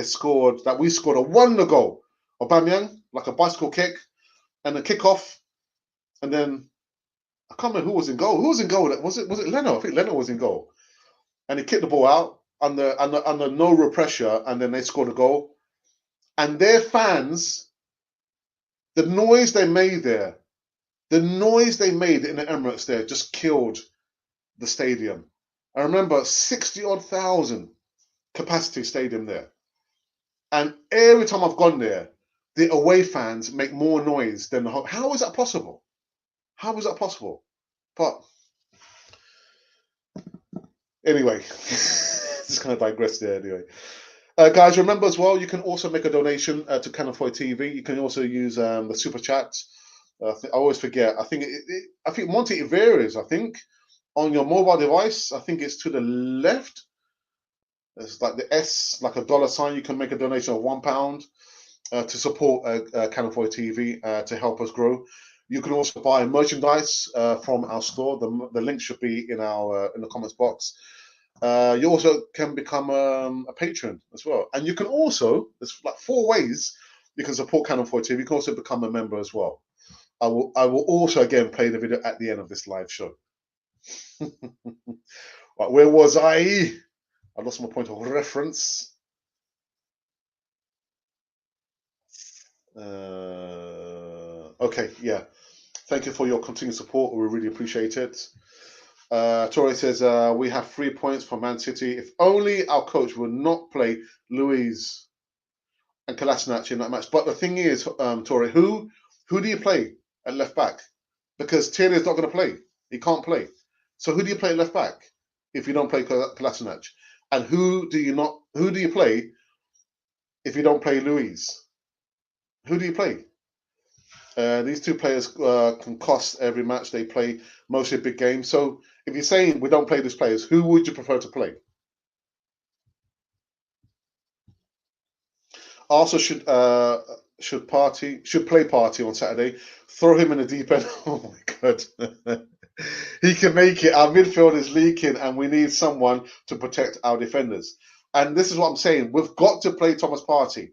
we scored a wonder goal. Aubameyang, like a bicycle kick, and a kickoff, and then I can't remember who was in goal. Who was in goal? Was it Leno? I think Leno was in goal, and he kicked the ball out under no real pressure, and then they scored a goal. And their fans, the noise they made there, the noise they made in the Emirates there, just killed the stadium. I remember 60 odd thousand capacity stadium there, and every time I've gone there, the away fans make more noise than the home. How is that possible? How is that possible? But anyway, just kind of digress there. Anyway, guys, remember as well, you can also make a donation to Cannon Foy TV. You can also use the super chat. I always forget. I think Monty, it varies. I think on your mobile device, I think it's to the left. It's like the S, like a dollar sign. You can make a donation of £1 to support Cannon Foy TV to help us grow. You can also buy merchandise from our store. The link should be in the comments box. You also can become a patron as well, and you can also, there's like 4 ways you can support Cannon Foy TV. You can also become a member as well. I will also again play the video at the end of this live show. Right, where was I? I lost my point of reference. Okay, yeah. Thank you for your continued support. We really appreciate it. Torre says, we have 3 points for Man City. If only our coach would not play Luiz and Kolasinac in that match. But the thing is, Torre, who do you play at left back? Because Tierney is not going to play. He can't play. So who do you play at left back if you don't play Kolasinac? And who do you play if you don't play Luiz? Who do you play? These two players can cost every match they play, mostly big games. So if you're saying we don't play these players, who would you prefer to play? Arsenal should play Party on Saturday. Throw him in the deep end. Oh my god. He can make it. Our midfield is leaking and we need someone to protect our defenders. And this is what I'm saying. We've got to play Thomas Partey.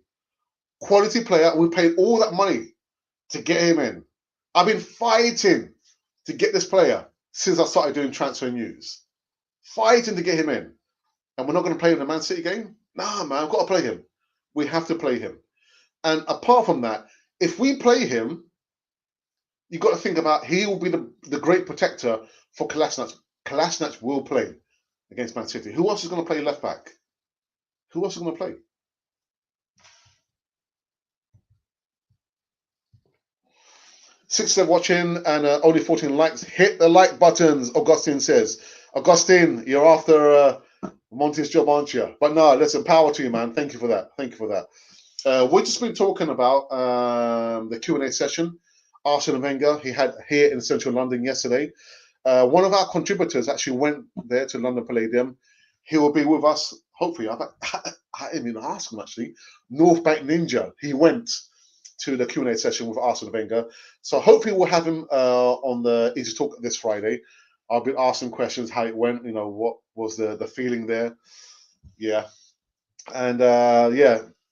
Quality player. We paid all that money to get him in. I've been fighting to get this player since I started doing transfer news. Fighting to get him in. And we're not going to play him in the Man City game? Nah, man, I've got to play him. We have to play him. And apart from that, if we play him, you've got to think about he will be the great protector for Kolasinac. Kolasinac will play against Man City. Who else is going to play left back? Who else is going to play? Six are watching and only 14 likes. Hit the like buttons, Augustine says. Augustine, you're after Monty's job, aren't you? But no, listen, power to you, man. Thank you for that. Thank you for that. We've just been talking about the Q&A session. Arsene Wenger, he had here in central London yesterday. One of our contributors actually went there to London Palladium. He will be with us, hopefully. I didn't even ask him, actually. North Bank Ninja. He went to the Q&A session with Arsene Wenger. So hopefully we'll have him on the Easy Talk this Friday. I'll be asking questions, how it went, what was the feeling there. Yeah. And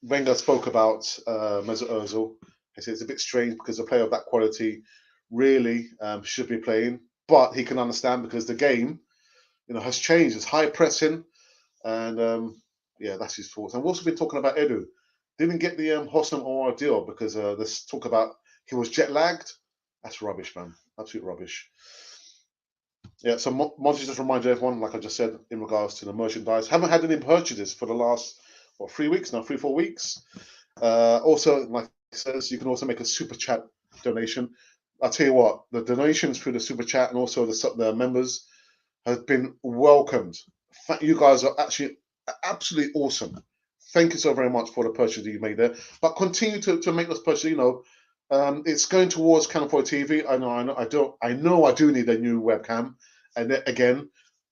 Wenger spoke about Mesut Ozil. He said it's a bit strange because a player of that quality really should be playing, but he can understand because the game, has changed. It's high pressing, and that's his thoughts. And we've also been talking about Edu. Didn't get the Hossam or deal because this talk about he was jet lagged. That's rubbish, man. Absolute rubbish. Yeah, so Monty just reminded everyone, like I just said, in regards to the merchandise. Haven't had any purchases for the last 3 weeks now, 3-4 weeks. Also, like he says, you can also make a super chat donation. I'll tell you what, the donations through the super chat and also the members have been welcomed. You guys are actually absolutely awesome. Thank you so very much for the purchase that you made there. But continue to make those purchases. It's going towards Canal 4 TV. I know I do need a new webcam. And then, again,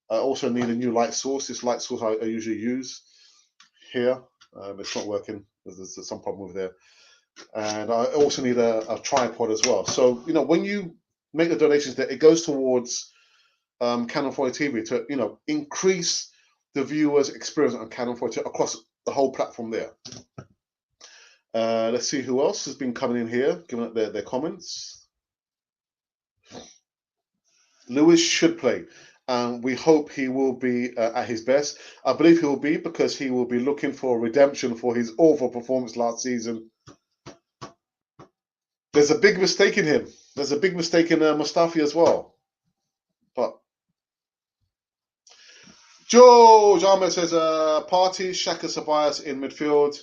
I also need a new light source. This light source I usually use here. It's not working. There's some problem over there. And I also need a tripod as well. So, when you make the donations there, it goes towards Canon 4 TV to, increase the viewers' experience on Canon 4 TV across the whole platform there. Let's see who else has been coming in here, giving up their comments. Lewis should play. We hope he will be at his best. I believe he will be because he will be looking for redemption for his awful performance last season. There's a big mistake in him. There's a big mistake in Mustafi as well. But George Ahmed says, Partey, Xhaka, Ceballos in midfield.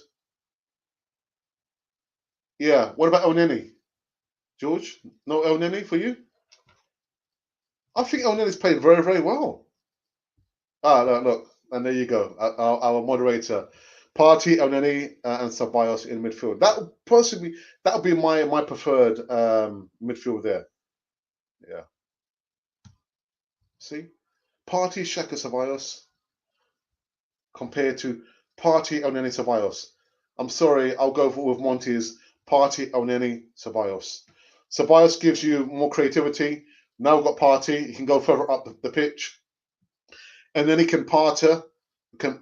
Yeah. What about Elneny? George? No Elneny for you? I think Elneny's played very, very well. Look. And there you go. Our moderator. Partey, Elneny, and Ceballos in midfield. That would be my preferred midfield there. Yeah. See? Partey, Xhaka, Ceballos compared to Partey, Elneny, Ceballos. I'm sorry, I'll go with Monty's Partey, Elneny, Ceballos. Ceballos gives you more creativity. Now we've got Partey. He can go further up the pitch. And then he can party. And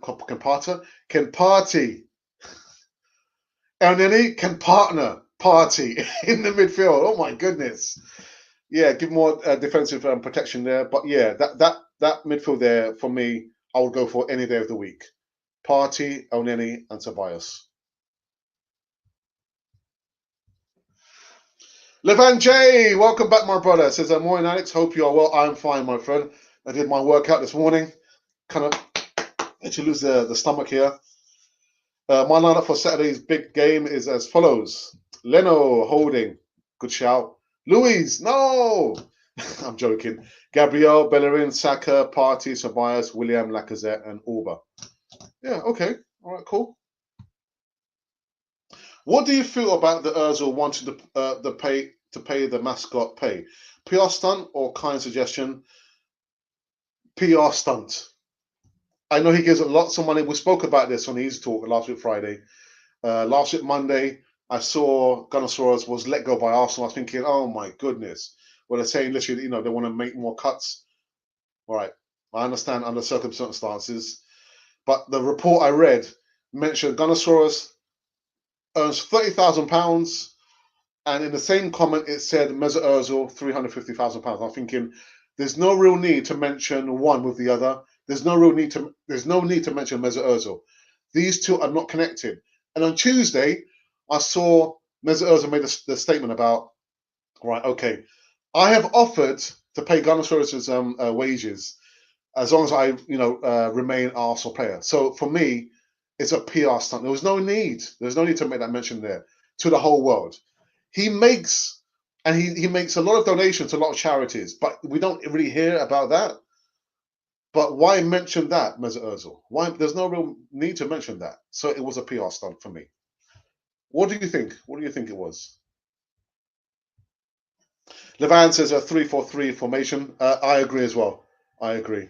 then he can partner Partey in the midfield. Oh my goodness. Yeah, give more defensive protection there. But yeah, that midfield there, for me, I would go for any day of the week. Partey, Elneny, and Ceballos. Levan J, welcome back, my brother. Says, morning, Alex. Hope you are well. I'm fine, my friend. I did my workout this morning. Kind of to lose the stomach here. My lineup for Saturday's big game is as follows: Leno holding, good shout. Luis, no, I'm joking. Gabriel, Bellerin, Saka, Partey, Ceballos, William, Lacazette, and Auba. Yeah, okay, all right, cool. What do you feel about the Ozil wanting to pay the mascot pay? PR stunt or kind suggestion? PR stunt. I know he gives lots of money. We spoke about this on the Easy Talk last week Friday. Last week Monday, I saw Gunnosaurus was let go by Arsenal. I was thinking, oh my goodness. Well, they're saying literally, they want to make more cuts. All right, I understand under circumstances, but the report I read mentioned Gunnosaurus earns £30,000, and in the same comment it said Mesut Ozil £350,000. I'm thinking, there's no real need to mention one with the other. There's no need to mention Mesut Ozil. These two are not connected. And on Tuesday, I saw Mesut Ozil made the statement about, right, okay, I have offered to pay Gunnosaurus's wages as long as I, remain an Arsenal player. So for me, it's a PR stunt. There was no need. There's no need to make that mention there to the whole world. He makes he makes a lot of donations to a lot of charities, but we don't really hear about that. But why mention that, Mesut Ozil? Why? There's no real need to mention that. So it was a PR stunt for me. What do you think? What do you think it was? Levan says a 3-4-3 formation. I agree as well. I agree.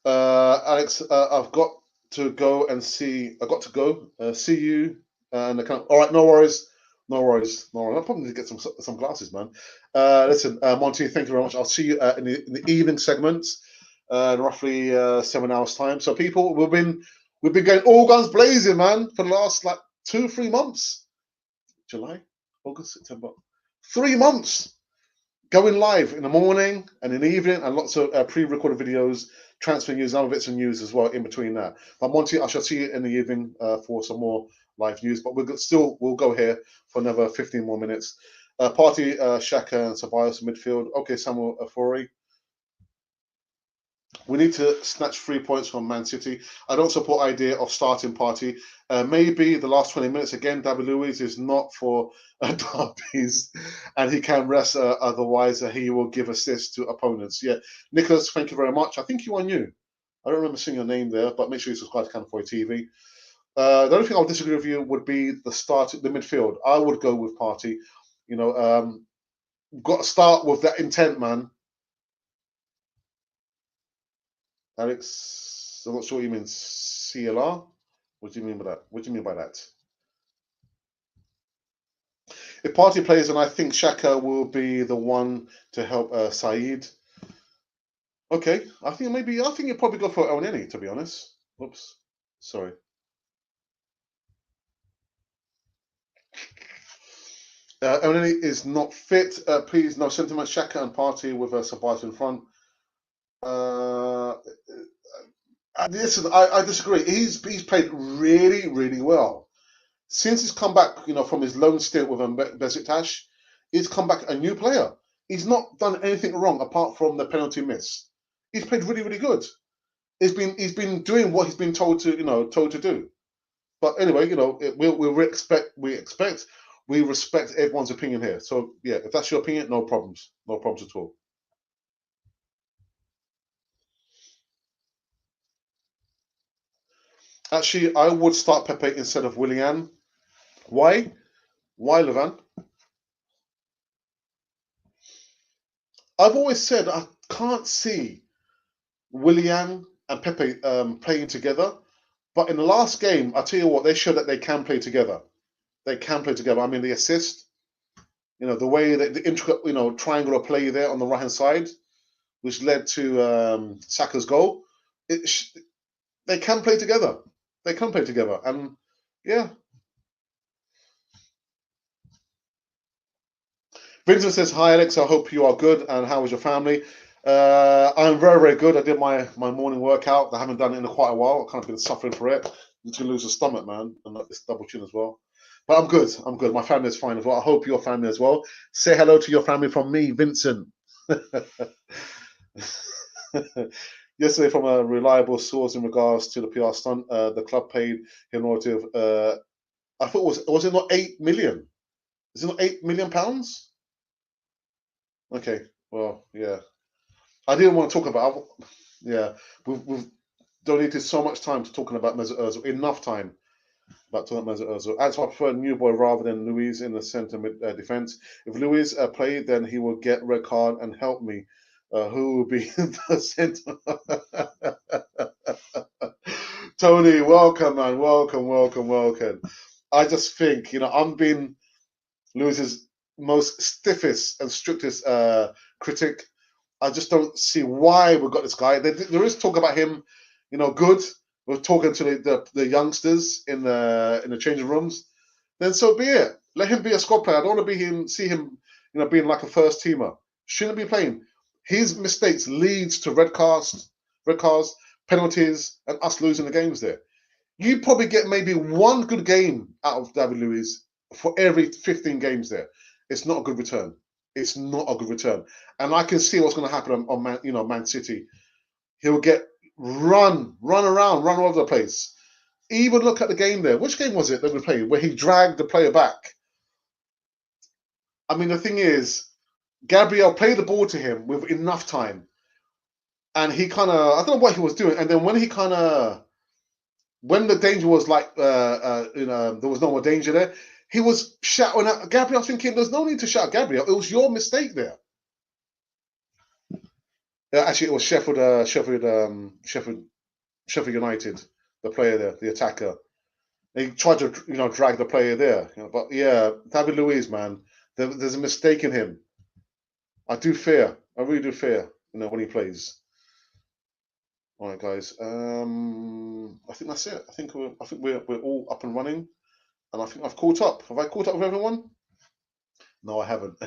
Alex, I've got to go and see. I've got to go. See you. And all right, no worries. No worries. No worries. I'll probably need to get some glasses, man. Listen, Monty, thank you very much. I'll see you in the evening segments. In roughly 7 hours time. So people, we've been going all guns blazing, man, for the last 2-3 months. July, August, September, 3 months going live in the morning and in the evening, and lots of pre-recorded videos, transfer news, and other bits of news as well in between that. But Monty, I shall see you in the evening for some more live news. But we'll go here for another 15 more minutes. Partey, Xhaka, and Ceballos midfield. Okay, Samuel Afori. We need to snatch 3 points from Man City. I don't support idea of starting Partey. Maybe the last 20 minutes again. David Luiz is not for derbies, and he can rest. Otherwise, he will give assists to opponents. Yeah, Nicholas, thank you very much. I think you are new. I don't remember seeing your name there, but make sure you subscribe to Cannon for TV. The only thing I'll disagree with you would be the midfield. I would go with Partey. Got to start with that intent, man. Alex, I'm not sure what you mean. CLR? What do you mean by that? What do you mean by that? If Partey plays, and I think Xhaka will be the one to help Saeed. Okay, I think you probably go for Elneny, to be honest. Oops, sorry. Elneny is not fit. Please, no sentiment. Xhaka and Partey with Ceballos in front. Listen, I disagree. He's played really, really well. Since he's come back, from his loan stint with Besiktas, he's come back a new player. He's not done anything wrong apart from the penalty miss. He's played really, really good. He's been doing what he's been told to do. But anyway, we respect everyone's opinion here. So yeah, if that's your opinion, no problems at all. Actually, I would start Pepe instead of Willian. Why? Why, Levan? I've always said I can't see Willian and Pepe playing together. But in the last game, I tell you what, they showed that they can play together. They can play together. I mean, the assist, the way that the intricate, triangular play there on the right hand side, which led to Saka's goal. They can play together. They can play together, and yeah. Vincent says, "Hi Alex, I hope you are good. And how is your family?" I'm very, very good. I did my morning workout. I haven't done it in quite a while. I've kind of been suffering for it. Need to lose a stomach, man, and this double chin as well. But I'm good. I'm good. My family is fine as well. I hope your family as well. Say hello to your family from me, Vincent. Yesterday, from a reliable source in regards to the PR stunt, the club paid him royalty of, I thought was it not 8 million? Is it not £8 million? Okay, well, yeah. I didn't want to talk about. Yeah, we've donated so much time to talking about Mesut Ozil. Enough time about talking about Mesut Ozil. As I prefer New Boy rather than Luis in the centre mid defence. If Luis played, then he will get red card and help me. Who will be the centre? Tony, welcome, man. Welcome. I just think, I'm being Luis's most stiffest and strictest critic. I just don't see why we've got this guy. There is talk about him, good. We're talking to the youngsters in the changing rooms. Then so be it. Let him be a squad player. I don't want to see him, being like a first teamer. Shouldn't be playing. His mistakes leads to red cards, penalties, and us losing the games there. You probably get maybe one good game out of David Luiz for every 15 games there. It's not a good return. It's not a good return. And I can see what's going to happen on Man City. He'll get run around, run all over the place. Even look at the game there. Which game was it that we played where he dragged the player back? I mean, the thing is, Gabriel played the ball to him with enough time. And he kind of, I don't know what he was doing. And then when the danger was like, there was no more danger there, he was shouting at Gabriel. I was thinking, there's no need to shout at Gabriel. It was your mistake there. Actually, it was Sheffield United, the player there, the attacker. He tried to, drag the player there. But yeah, David Luiz, man, there's a mistake in him. I really do fear, when he plays. All right, guys. I think that's it. I think we're all up and running, and I think I've caught up. Have I caught up with everyone? No, I haven't.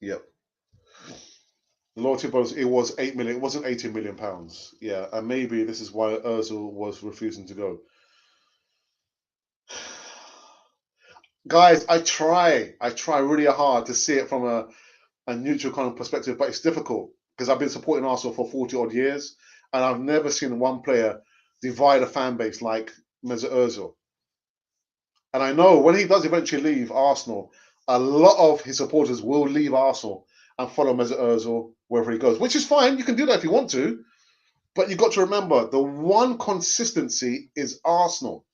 Yep. The loyalty bonus, it was 8 million. It wasn't 18 million pounds. Yeah, and maybe this is why Ozil was refusing to go. Guys, I try really hard to see it from a neutral kind of perspective, but it's difficult because I've been supporting Arsenal for 40 odd years, and I've never seen one player divide a fan base like Mesut Ozil. And I know when he does eventually leave Arsenal, a lot of his supporters will leave Arsenal and follow Mesut Ozil wherever he goes, which is fine. You can do that if you want to, but you've got to remember the one consistency is Arsenal.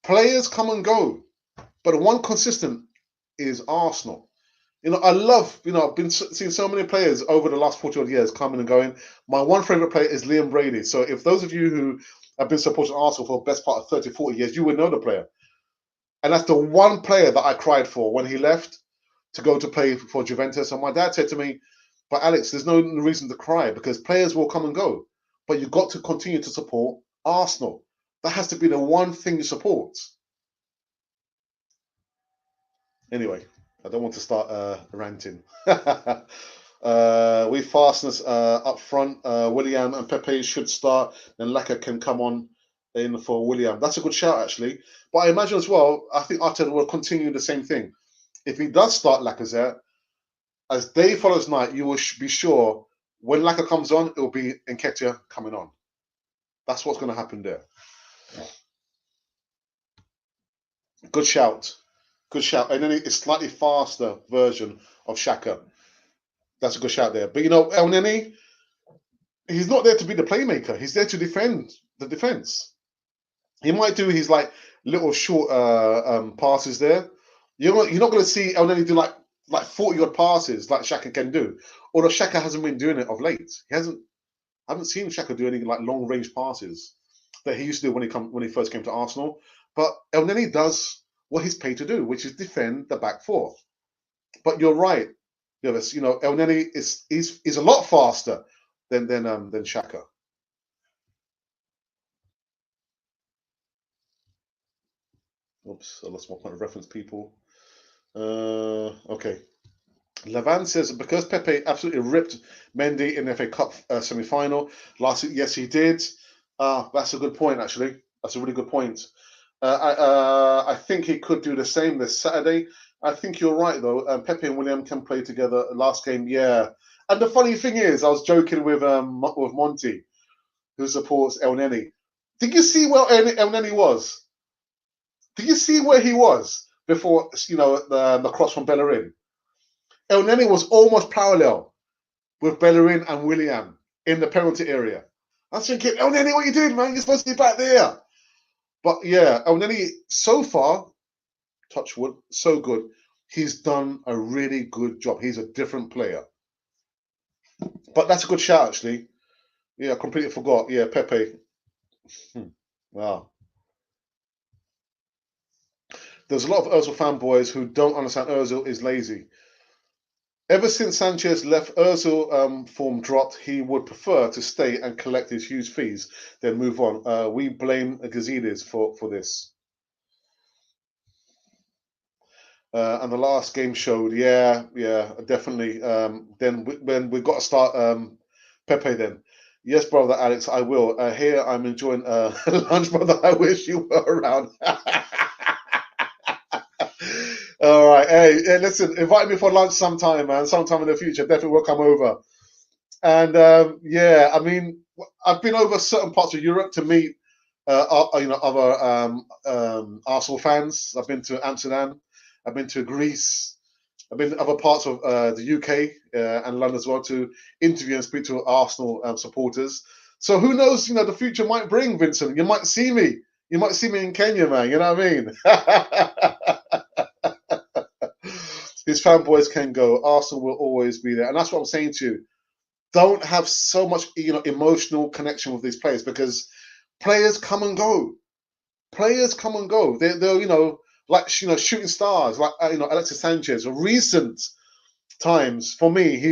Players come and go, but the one consistent is Arsenal. I love, I've been seeing so many players over the last 40 odd years coming and going. My one favourite player is Liam Brady. So if those of you who have been supporting Arsenal for the best part of 30, 40 years, you would know the player. And that's the one player that I cried for when he left to go to play for Juventus. And my dad said to me, but Alex, there's no reason to cry because players will come and go. But you've got to continue to support Arsenal. That has to be the one thing you support. Anyway, I don't want to start ranting. We fastness up front. William and Pepe should start. Then Laka can come on in for William. That's a good shout, actually. But I imagine as well, I think Arteta will continue the same thing. If he does start Lacazette, as day follows night, you will be sure when Laka comes on, it will be Nketiah coming on. That's what's going to happen there. Good shout. And then it's slightly faster version of Xhaka. That's a good shout there. But El Neni, he's not there to be the playmaker. He's there to defend the defense. He might do his little short passes there. You're not going to see El Neni do like 40 odd passes like Xhaka can do. Although Xhaka hasn't been doing it of late. I haven't seen Xhaka do any long range passes that he used to do when he first came to Arsenal. But El Neni does what he's paid to do, which is defend the back four. But you're right, El Neni is a lot faster than Xhaka. Oops, I lost my point of reference, people. Okay. Levan says, because Pepe absolutely ripped Mendy in the FA Cup semi-final last week. Yes, he did. That's a good point, actually. That's a really good point. I think he could do the same this Saturday. I think you're right though. Pepe and William can play together. Last game, yeah. And the funny thing is, I was joking with Monty, who supports El Neni. Did you see where El Neni was? Did you see where he was before? The cross from Bellerin. El Neni was almost parallel with Bellerin and William in the penalty area. I was thinking, El Neni, what are you doing, man? You're supposed to be back there. But yeah, El Neni, so far, touch wood, so good. He's done a really good job. He's a different player. But that's a good shout, actually. Yeah, I completely forgot. Yeah, Pepe. Wow. There's a lot of Ozil fanboys who don't understand Ozil is lazy. Ever since Sanchez left, Ozil form dropped. He would prefer to stay and collect his huge fees than move on. We blame Gazidis for this. And the last game showed, yeah, definitely. Then when we got to start Pepe then. Yes, brother Alex, I will. Here I'm enjoying lunch, brother. I wish you were around. All right. Hey, listen, invite me for lunch sometime, man. Sometime in the future. Definitely will come over. And yeah, I mean, I've been over certain parts of Europe to meet, other Arsenal fans. I've been to Amsterdam. I've been to Greece. I've been to other parts of the UK and London as well to interview and speak to Arsenal supporters. So who knows? The future might bring, Vincent. You might see me. You might see me in Kenya, man. You know what I mean? His fanboys can go. Arsenal will always be there, and that's what I'm saying to you. Don't have so much, emotional connection with these players because players come and go. Players come and go. They're like shooting stars like Alexis Sanchez. Recent times for me,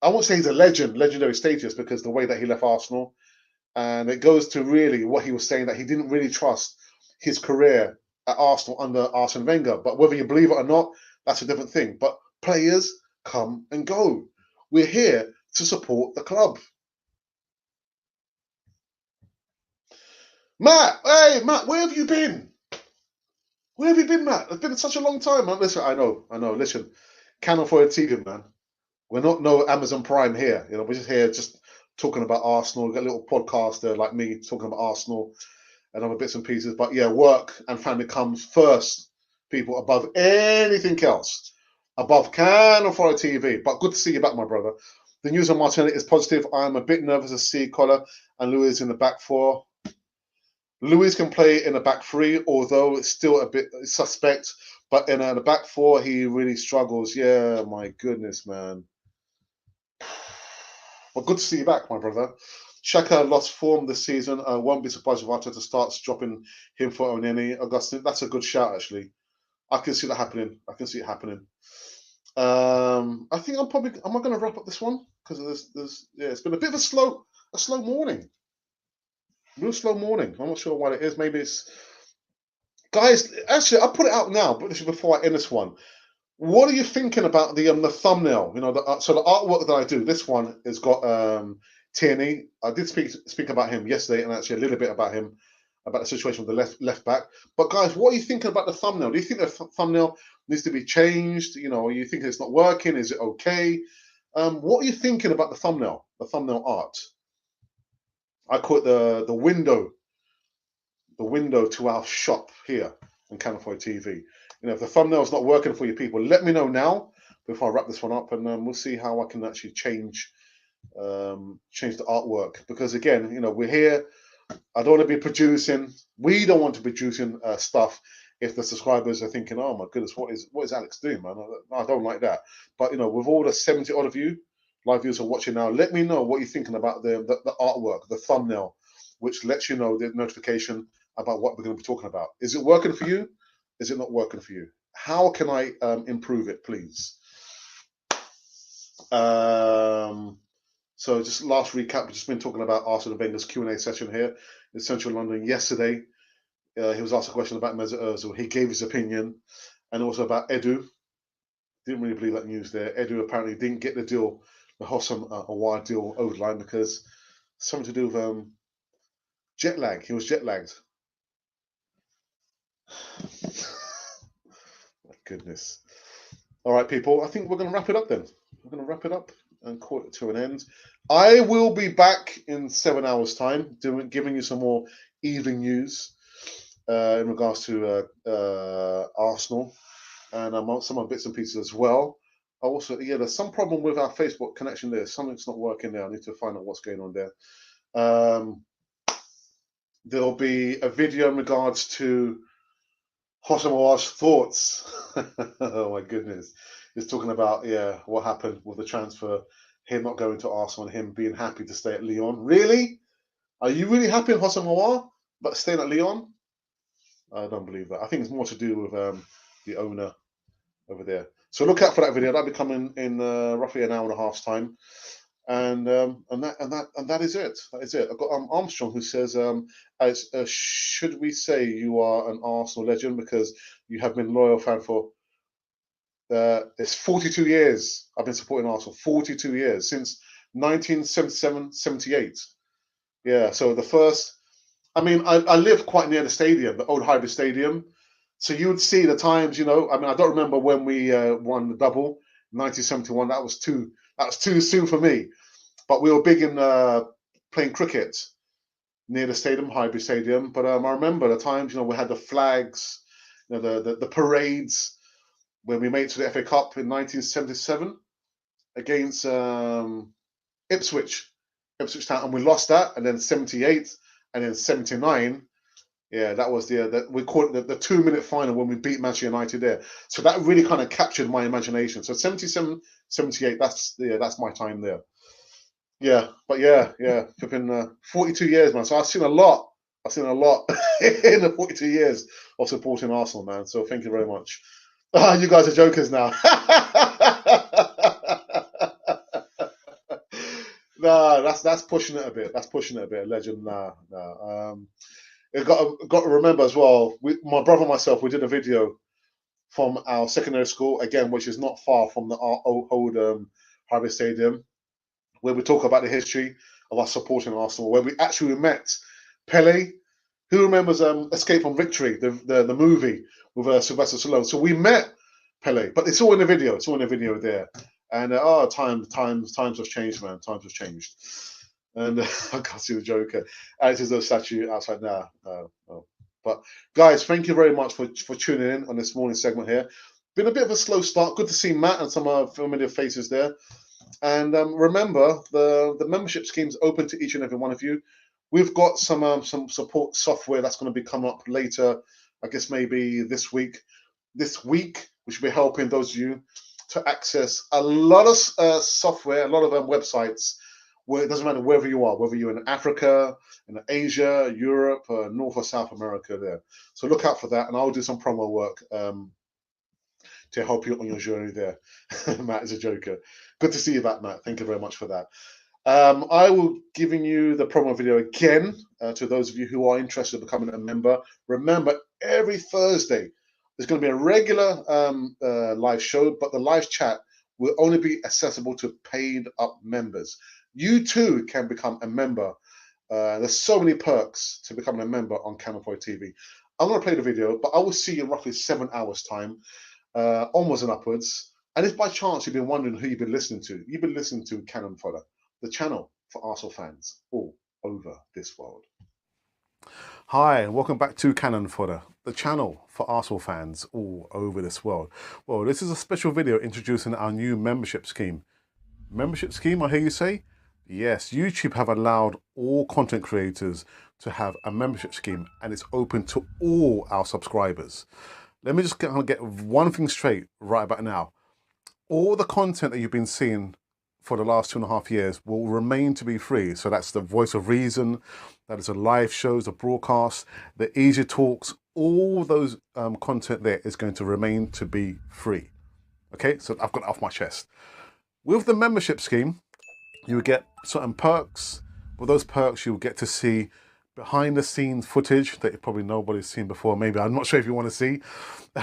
I won't say he's a legendary status because the way that he left Arsenal, and it goes to really what he was saying that he didn't really trust his career at Arsenal under Arsene Wenger. But whether you believe it or not, that's a different thing. But players come and go. We're here to support the club. Matt, hey Matt, where have you been? Where have you been, Matt? It's been such a long time, man. Listen, I know. Listen, Canon for a TV, man. We're not no Amazon Prime here. We're just here just talking about Arsenal. We've got a little podcaster like me talking about Arsenal and other bits and pieces. But yeah, work and family comes first, people, above anything else. Above Canon for a TV. But good to see you back, my brother. The news on Martinelli is positive. I'm a bit nervous to see Collar and Lewis in the back four. Luis can play in a back three, although it's still a bit suspect. But in the back four, he really struggles. Yeah, my goodness, man. Well, good to see you back, my brother. Xhaka lost form this season. I won't be surprised if Arteta starts dropping him for Oneni. Augustine, that's a good shout, actually. I can see that happening. I can see it happening. I think am I going to wrap up this one? Because it's been a bit of a slow morning. Real slow morning. I'm not sure what it is. Maybe it's guys. Actually, I'll put it out now. But this is before I end this one. What are you thinking about the thumbnail? So the artwork that I do. This one has got Tierney. I did speak about him yesterday, and actually a little bit about him, about the situation with the left back. But guys, what are you thinking about the thumbnail? Do you think the thumbnail needs to be changed? Are you thinking it's not working? Is it okay? What are you thinking about the thumbnail art? I call it the window to our shop here on Canafoy TV. If the thumbnail is not working for you people, let me know now before I wrap this one up, and we'll see how I can actually change the artwork. Because again, we're here. I don't want to be producing. We don't want to be producing stuff if the subscribers are thinking, "Oh my goodness, what is Alex doing, man?" I don't like that. But with all the 70 odd of you live viewers are watching now, let me know what you're thinking about the artwork, the thumbnail, which lets you know the notification about what we're going to be talking about. Is it working for you? Is it not working for you? How can I improve it, please? So just last recap, we've just been talking about Arsene Wenger's Q&A session here in central London yesterday. He was asked a question about Mesut Ozil. He gave his opinion, and also about Edu. Didn't really believe that news there. Edu apparently didn't get the deal, the Hossam Awad deal over the line because something to do with jet lag. He was jet lagged. My goodness. All right, people. I think we're going to wrap it up then. We're going to wrap it up and call it to an end. I will be back in 7 hours' time, giving you some more evening news in regards to Arsenal and some other bits and pieces as well. Also, yeah, there's some problem with our Facebook connection there. Something's not working there. I need to find out what's going on there. There'll be a video in regards to Hosamoa's thoughts. Oh my goodness. He's talking about, yeah, what happened with the transfer, him not going to Arsenal and him being happy to stay at Lyon. Really? Are you really happy in Hosamoa, but staying at Lyon? I don't believe that. I think it's more to do with the owner over there. So look out for that video. That'll be coming in roughly an hour and a half's time. And that is it. That is it. I've got Armstrong who says, should we say you are an Arsenal legend because you have been a loyal fan for it's 42 years. I've been supporting Arsenal 42 years since 1977-78. Yeah. So the first, I mean, I live quite near the stadium, the old Highbury Stadium. So you would see the times, you know. I mean, I don't remember when we won the double, 1971. That was too soon for me. But we were big in playing cricket near the stadium, Highbury Stadium. But I remember the times, you know, we had the flags, you know, the parades when we made it to the FA Cup in 1977 against Ipswich Town, and we lost that. And then 78 and then 79. Yeah, that was we called it the 2-minute final when we beat Manchester United there. So that really kind of captured my imagination. So 77, 78, that's my time there. Yeah, but yeah, it's been 42 years, man. So I've seen a lot. in the 42 years of supporting Arsenal, man. So thank you very much. You guys are jokers now. Nah, that's pushing it a bit. That's pushing it a bit. Legend, nah. It got to remember as well. My brother and myself, we did a video from our secondary school again, which is not far from the old Highbury Stadium, where we talk about the history of us supporting Arsenal, where we actually met Pele. Who remembers Escape from Victory, the movie with Sylvester Stallone? So we met Pele, but it's all in the video. It's all in the video there. And times have changed, man. Times have changed. And I can't see the Joker. As is a statue outside now. But guys, thank you very much for tuning in on this morning segment here. Been a bit of a slow start. Good to see Matt and some familiar faces there. And remember, the membership scheme is open to each and every one of you. We've got some support software that's going to be coming up later. I guess maybe this week. Which will be helping those of you to access a lot of software, a lot of websites. Where it doesn't matter wherever you are, whether you're in Africa, in Asia, Europe, North or South America there. So look out for that, and I'll do some promo work to help you on your journey there. Matt is a joker. Good to see you back, Matt. Thank you very much for that. I will giving you the promo video again to those of you who are interested in becoming a member. Remember, every Thursday, there's going to be a regular live show, but the live chat will only be accessible to paid up members. You too can become a member. There's so many perks to becoming a member on Cannon Fodder TV. I'm going to play the video, but I will see you in roughly 7 hours' time, onwards and upwards. And if by chance you've been wondering who you've been listening to Cannon Fodder, the channel for Arsenal fans all over this world. Hi, and welcome back to Cannon Fodder, the channel for Arsenal fans all over this world. Well, this is a special video introducing our new membership scheme. Membership scheme, I hear you say? Yes, YouTube have allowed all content creators to have a membership scheme, and it's open to all our subscribers. Let me just get one thing straight right about now. All the content that you've been seeing for the last 2.5 years will remain to be free. So that's the Voice of Reason, that is the live shows, the broadcasts, the easy talks, all those content there is going to remain to be free. Okay, so I've got it off my chest. With the membership scheme, you will get certain perks. With those perks, you'll get to see behind the scenes footage that probably nobody's seen before. Maybe, I'm not sure if you want to see.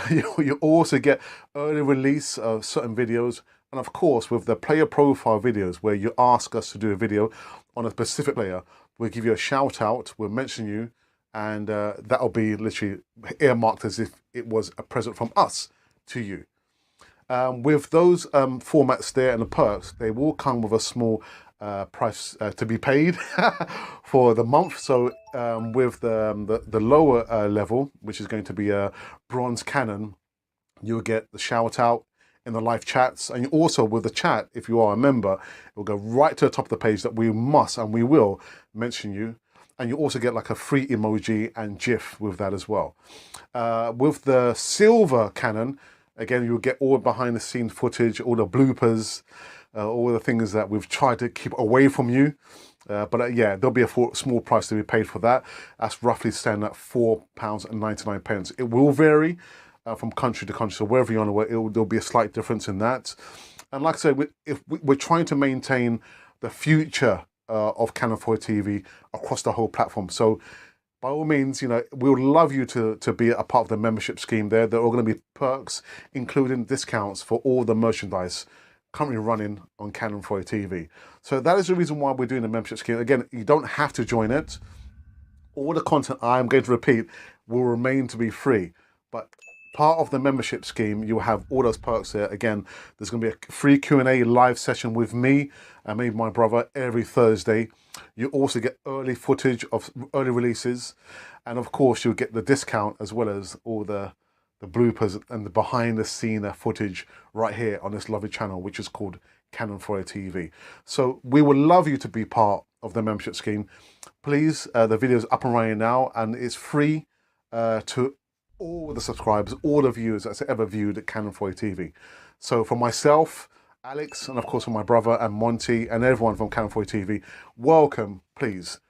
You also get early release of certain videos. And of course, with the player profile videos, where you ask us to do a video on a specific player, we'll give you a shout out, we'll mention you, and that'll be literally earmarked as if it was a present from us to you. With those formats there and the perks, they will come with a small price to be paid for the month. So with the lower level, which is going to be a bronze canon, you'll get the shout out in the live chats, and also with the chat, if you are a member, it will go right to the top of the page that we must and we will mention you. And you also get like a free emoji and GIF with that as well. With the silver canon, again, you'll get all behind the scenes footage, all the bloopers, all the things that we've tried to keep away from you. But yeah, there'll be a small price to be paid for that. That's roughly standing at £4.99. It will vary from country to country. So wherever you're on the way, there'll be a slight difference in that. And like I said, we're trying to maintain the future of Canon 4 TV across the whole platform. So by all means, we would love you to be a part of the membership scheme there. There are going to be perks, including discounts for all the merchandise currently running on Canon 4 TV. So that is the reason why we're doing the membership scheme. Again, you don't have to join it. All the content I'm going to repeat will remain to be free. But part of the membership scheme, you'll have all those perks there. Again, there's going to be a free Q&A live session with me and maybe my brother every Thursday. You also get early footage of early releases. And of course, you'll get the discount as well as all the bloopers and the behind the scene footage right here on this lovely channel, which is called Canon 4 TV. So we would love you to be part of the membership scheme. Please, the video is up and running now, and it's free to all the subscribers, all the viewers that's ever viewed Canon 4 TV. So for myself, Alex, and of course for my brother and Monty and everyone from Canon 4 TV, welcome, please,